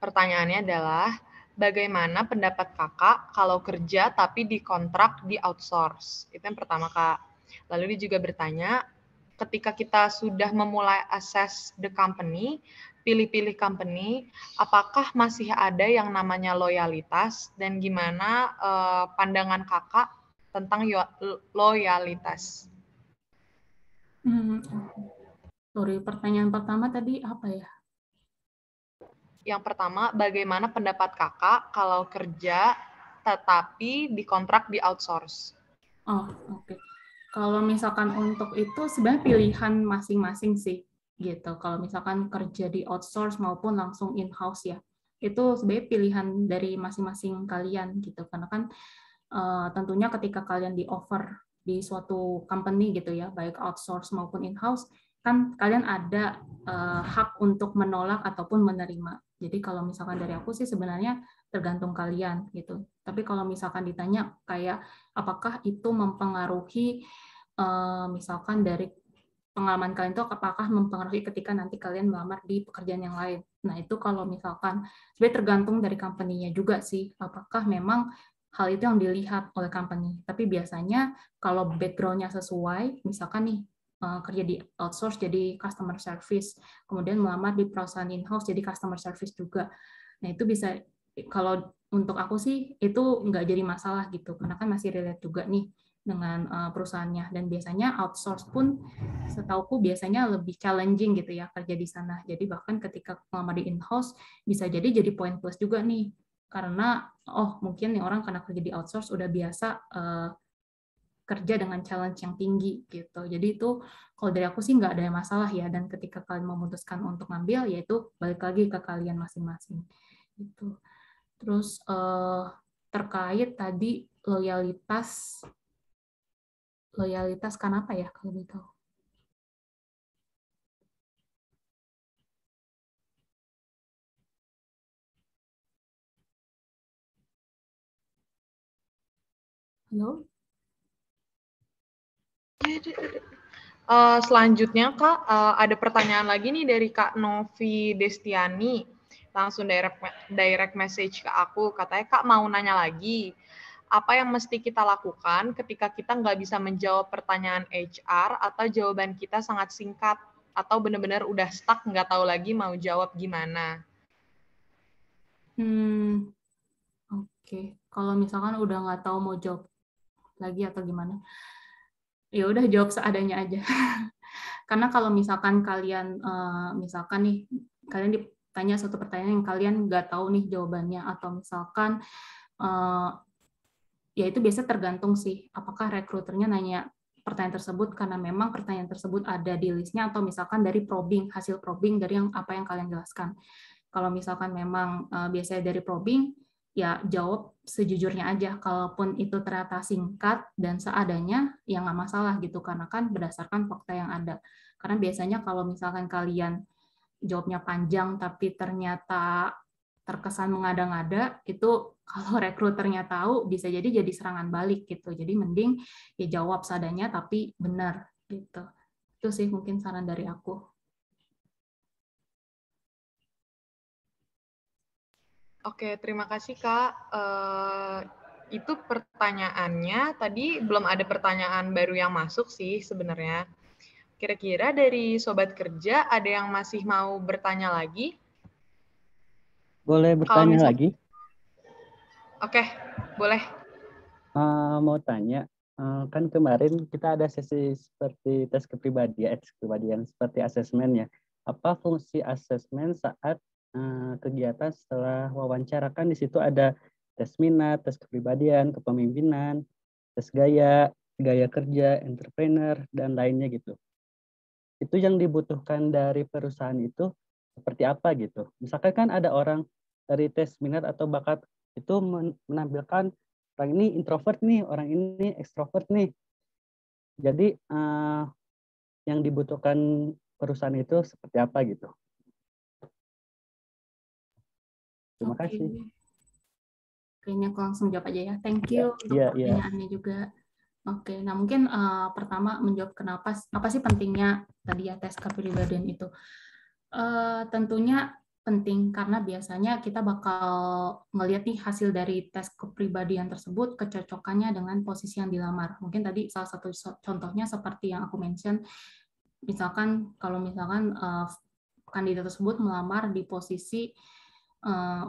Pertanyaannya adalah, bagaimana pendapat Kakak kalau kerja tapi dikontrak di outsource? Itu yang pertama Kak. Lalu dia juga bertanya, ketika kita sudah memulai assess the company, pilih-pilih company, apakah masih ada yang namanya loyalitas dan gimana pandangan Kakak tentang loyalitas? Sorry, pertanyaan pertama tadi apa ya? Yang pertama, bagaimana pendapat Kakak kalau kerja tetapi dikontrak di outsource? Oh, oke. Kalau misalkan untuk itu sebenarnya pilihan masing-masing sih gitu. Kalau misalkan kerja di outsource maupun langsung in-house ya, itu sebenarnya pilihan dari masing-masing kalian gitu. Karena kan tentunya ketika kalian di offer di suatu company gitu ya, baik outsource maupun in-house, kan kalian ada hak untuk menolak ataupun menerima. Jadi kalau misalkan dari aku sih sebenarnya tergantung kalian gitu. Tapi kalau misalkan ditanya kayak apakah itu mempengaruhi misalkan dari pengalaman kalian itu apakah mempengaruhi ketika nanti kalian melamar di pekerjaan yang lain. Nah, itu kalau misalkan sebenarnya tergantung dari company-nya juga sih, apakah memang hal itu yang dilihat oleh company. Tapi biasanya kalau background-nya sesuai, misalkan nih kerja di outsource jadi customer service, kemudian melamar di perusahaan in-house jadi customer service juga. Nah, itu bisa, kalau untuk aku sih itu nggak jadi masalah gitu, karena kan masih relate juga nih dengan perusahaannya, dan biasanya outsource pun setauku biasanya lebih challenging gitu ya kerja di sana. Jadi bahkan ketika melamar di in-house bisa jadi poin plus juga nih, karena mungkin nih orang karena kerja di outsource udah biasa kerja dengan challenge yang tinggi gitu. Jadi itu kalau dari aku sih nggak ada masalah ya, dan ketika kalian memutuskan untuk ngambil, yaitu balik lagi ke kalian masing-masing gitu. Terus terkait tadi loyalitas kenapa ya kalau gitu? Halo? Selanjutnya Kak, ada pertanyaan lagi nih dari Kak Novi Destiani. Langsung direct message ke aku, katanya Kak mau nanya lagi. Apa yang mesti kita lakukan ketika kita nggak bisa menjawab pertanyaan HR atau jawaban kita sangat singkat atau benar-benar udah stuck nggak tahu lagi mau jawab gimana? Oke. Kalau misalkan udah nggak tahu mau jawab lagi atau gimana, ya udah jawab seadanya aja. Karena kalau misalkan kalian misalkan nih kalian ditanya suatu pertanyaan yang kalian nggak tahu nih jawabannya, atau misalkan ya itu biasa tergantung sih apakah rekruternya nanya pertanyaan tersebut karena memang pertanyaan tersebut ada di listnya, atau misalkan dari hasil probing dari apa yang kalian jelaskan. Kalau misalkan memang biasanya dari probing, ya jawab sejujurnya aja. Kalaupun itu ternyata singkat dan seadanya, ya nggak masalah gitu, karena kan berdasarkan fakta yang ada. Karena biasanya kalau misalkan kalian jawabnya panjang tapi ternyata terkesan mengada-ngada, itu kalau rekruternya tahu bisa jadi serangan balik gitu. Jadi mending ya jawab seadanya tapi benar gitu. Itu sih mungkin saran dari aku. Oke, terima kasih Kak. Itu pertanyaannya. Tadi belum ada pertanyaan baru yang masuk sih sebenarnya. Kira-kira dari Sobat Kerja ada yang masih mau bertanya lagi? Boleh bertanya lagi? Oke, boleh. Mau tanya, kan kemarin kita ada sesi seperti tes kepribadian seperti asesmen ya. Apa fungsi asesmen saat kegiatan setelah wawancara? Kan di situ ada tes minat, tes kepribadian, kepemimpinan, tes gaya kerja, entrepreneur, dan lainnya gitu. Itu yang dibutuhkan dari perusahaan itu seperti apa gitu. Misalkan kan ada orang dari tes minat atau bakat itu menampilkan orang ini introvert nih, orang ini ekstrovert nih. Jadi yang dibutuhkan perusahaan itu seperti apa gitu. Terima kasih. Kayaknya aku langsung jawab aja ya. Thank you untuk pertanyaannya juga. Oke, nah mungkin pertama menjawab kenapa, apa sih pentingnya tadi ya tes kepribadian itu. Tentunya penting karena biasanya kita bakal ngelihat nih hasil dari tes kepribadian tersebut kecocokannya dengan posisi yang dilamar. Mungkin tadi salah satu contohnya seperti yang aku mention, misalkan kalau misalkan kandidat tersebut melamar di posisi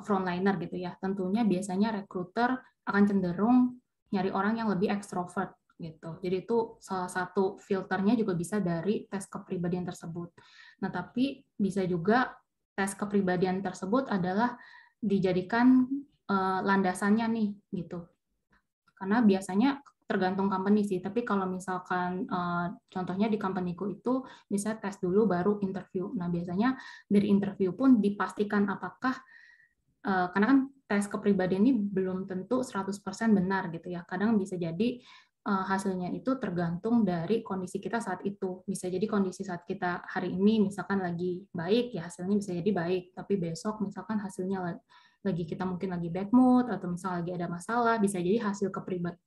frontliner gitu ya, tentunya biasanya recruiter akan cenderung nyari orang yang lebih ekstrovert gitu. Jadi itu salah satu filternya juga bisa dari tes kepribadian tersebut. Nah, tapi bisa juga tes kepribadian tersebut adalah dijadikan landasannya nih gitu. Karena biasanya tergantung company sih, tapi kalau misalkan contohnya di companyku itu bisa tes dulu baru interview. Nah, biasanya dari interview pun dipastikan apakah karena kan tes kepribadian ini belum tentu 100% benar gitu ya. Kadang bisa jadi hasilnya itu tergantung dari kondisi kita saat itu. Bisa jadi kondisi saat kita hari ini misalkan lagi baik, ya hasilnya bisa jadi baik. Tapi besok misalkan hasilnya lagi kita mungkin lagi bad mood atau misalnya lagi ada masalah, bisa jadi hasil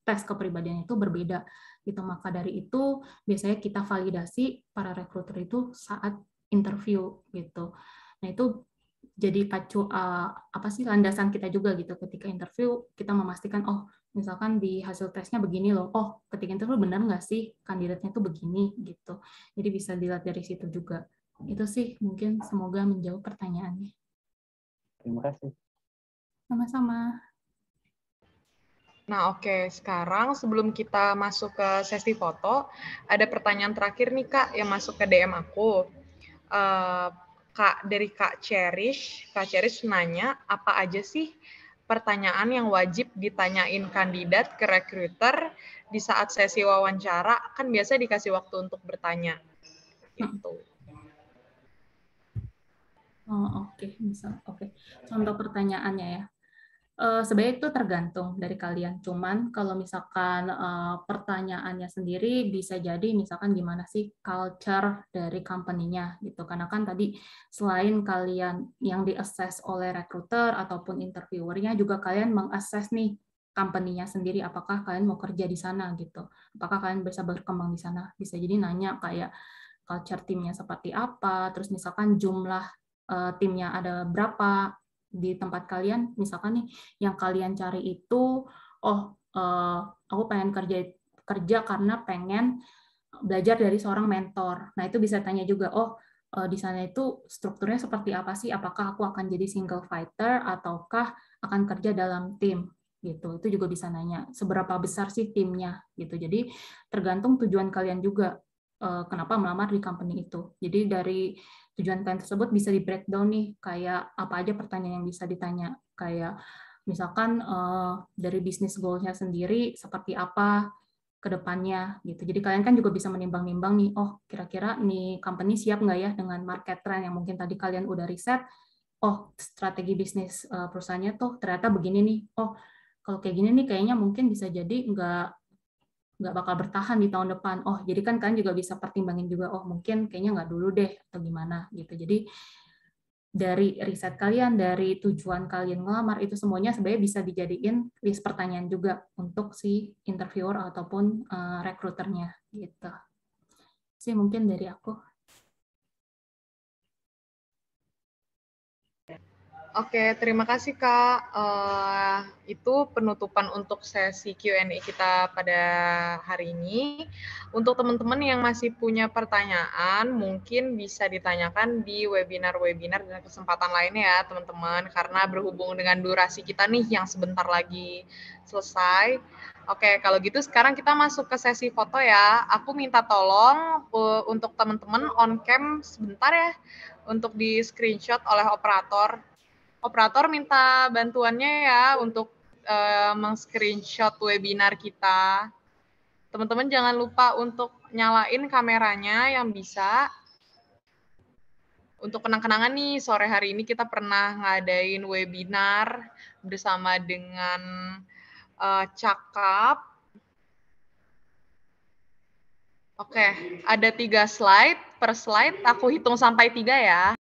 tes kepribadian itu berbeda. Gitu. Maka dari itu biasanya kita validasi para rekruter itu saat interview gitu. Nah itu jadi apa sih landasan kita juga gitu ketika interview, kita memastikan oh misalkan di hasil tesnya begini loh, oh ketika interview benar nggak sih kandidatnya tuh begini gitu. Jadi bisa dilihat dari situ juga. Itu sih mungkin, semoga menjawab pertanyaannya. Terima kasih. Sama-sama. Nah, oke. Sekarang sebelum kita masuk ke sesi foto, ada pertanyaan terakhir nih, Kak, yang masuk ke DM aku. Kak, dari Kak Cherish nanya, apa aja sih pertanyaan yang wajib ditanyain kandidat ke recruiter di saat sesi wawancara? Kan biasa dikasih waktu untuk bertanya. Gitu. Oh, oke. Misal, oke. Contoh pertanyaannya ya. Sebenarnya itu tergantung dari kalian. Cuman kalau misalkan pertanyaannya sendiri bisa jadi misalkan gimana sih culture dari company-nya gitu. Karena kan tadi selain kalian yang di-assess oleh recruiter ataupun interviewernya, juga kalian meng-assess nih company-nya sendiri, apakah kalian mau kerja di sana gitu. Apakah kalian bisa berkembang di sana. Bisa jadi nanya kayak culture timnya seperti apa, terus misalkan jumlah timnya ada berapa di tempat kalian, misalkan nih yang kalian cari itu, aku pengen kerja karena pengen belajar dari seorang mentor. Nah itu bisa tanya juga, di sana itu strukturnya seperti apa sih? Apakah aku akan jadi single fighter ataukah akan kerja dalam tim? Gitu. Itu juga bisa nanya seberapa besar sih timnya gitu. Jadi tergantung tujuan kalian juga kenapa melamar di company itu. Jadi dari tujuan kalian tersebut bisa di breakdown nih, kayak apa aja pertanyaan yang bisa ditanya, kayak misalkan dari bisnis goal-nya sendiri seperti apa ke depannya gitu. Jadi kalian kan juga bisa menimbang-nimbang nih, oh kira-kira nih company siap nggak ya dengan market trend yang mungkin tadi kalian udah riset, oh strategi bisnis perusahaannya tuh ternyata begini nih, oh kalau kayak gini nih kayaknya mungkin bisa jadi nggak bakal bertahan di tahun depan. Oh, jadi kan kalian juga bisa pertimbangin juga, oh mungkin kayaknya nggak dulu deh, atau gimana gitu. Jadi dari riset kalian, dari tujuan kalian ngelamar, itu semuanya sebenarnya bisa dijadiin list pertanyaan juga untuk si interviewer ataupun rekruternya gitu. Sih mungkin dari aku. Oke, terima kasih Kak. Itu penutupan untuk sesi Q&A kita pada hari ini. Untuk teman-teman yang masih punya pertanyaan, mungkin bisa ditanyakan di webinar-webinar dan kesempatan lainnya ya teman-teman, karena berhubung dengan durasi kita nih yang sebentar lagi selesai. Oke, kalau gitu sekarang kita masuk ke sesi foto ya. Aku minta tolong untuk teman-teman on cam sebentar ya, untuk di screenshot oleh operator. Operator minta bantuannya ya untuk meng-screenshot webinar kita. Teman-teman jangan lupa untuk nyalain kameranya yang bisa. Untuk kenang-kenangan nih, sore hari ini kita pernah ngadain webinar bersama dengan Cakap. Oke, ada 3 slide. Per slide aku hitung sampai 3 ya.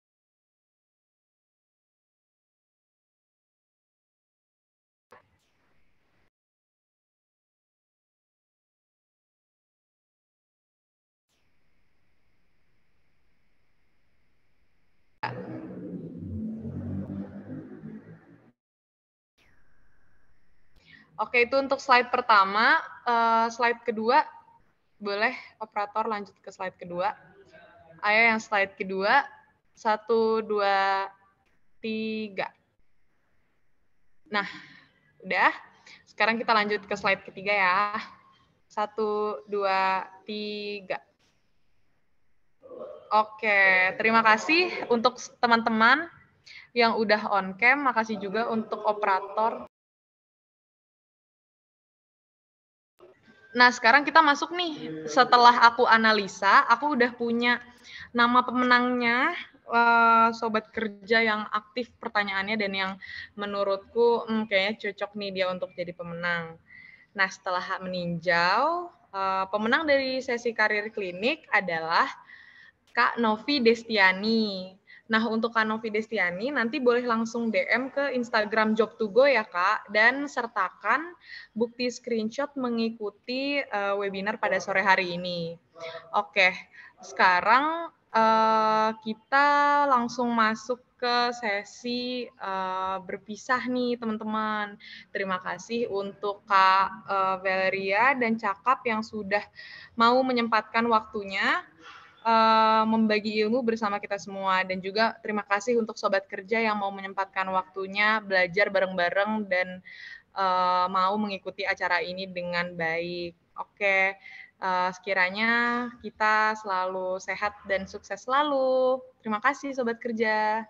Oke, itu untuk slide pertama. Slide kedua, boleh operator lanjut ke slide kedua. Ayo yang slide kedua. 1, 2, 3. Nah, udah. Sekarang kita lanjut ke slide ketiga ya. 1, 2, 3. Oke, terima kasih untuk teman-teman yang udah on cam. Makasih juga untuk operator. Nah, sekarang kita masuk nih. Setelah aku analisa, aku udah punya nama pemenangnya, sobat kerja yang aktif pertanyaannya dan yang menurutku kayaknya cocok nih dia untuk jadi pemenang. Nah, setelah meninjau, pemenang dari sesi karir klinik adalah Kak Novi Destiani. Nah, untuk Kak Novi Destiani, nanti boleh langsung DM ke Instagram Job2Go ya, Kak, dan sertakan bukti screenshot mengikuti webinar pada sore hari ini. Oke, sekarang kita langsung masuk ke sesi berpisah nih, teman-teman. Terima kasih untuk Kak Valeria dan Cakap yang sudah mau menyempatkan waktunya membagi ilmu bersama kita semua, dan juga terima kasih untuk sobat kerja yang mau menyempatkan waktunya belajar bareng-bareng dan mau mengikuti acara ini dengan baik. Oke, sekiranya kita selalu sehat dan sukses selalu. Terima kasih sobat kerja.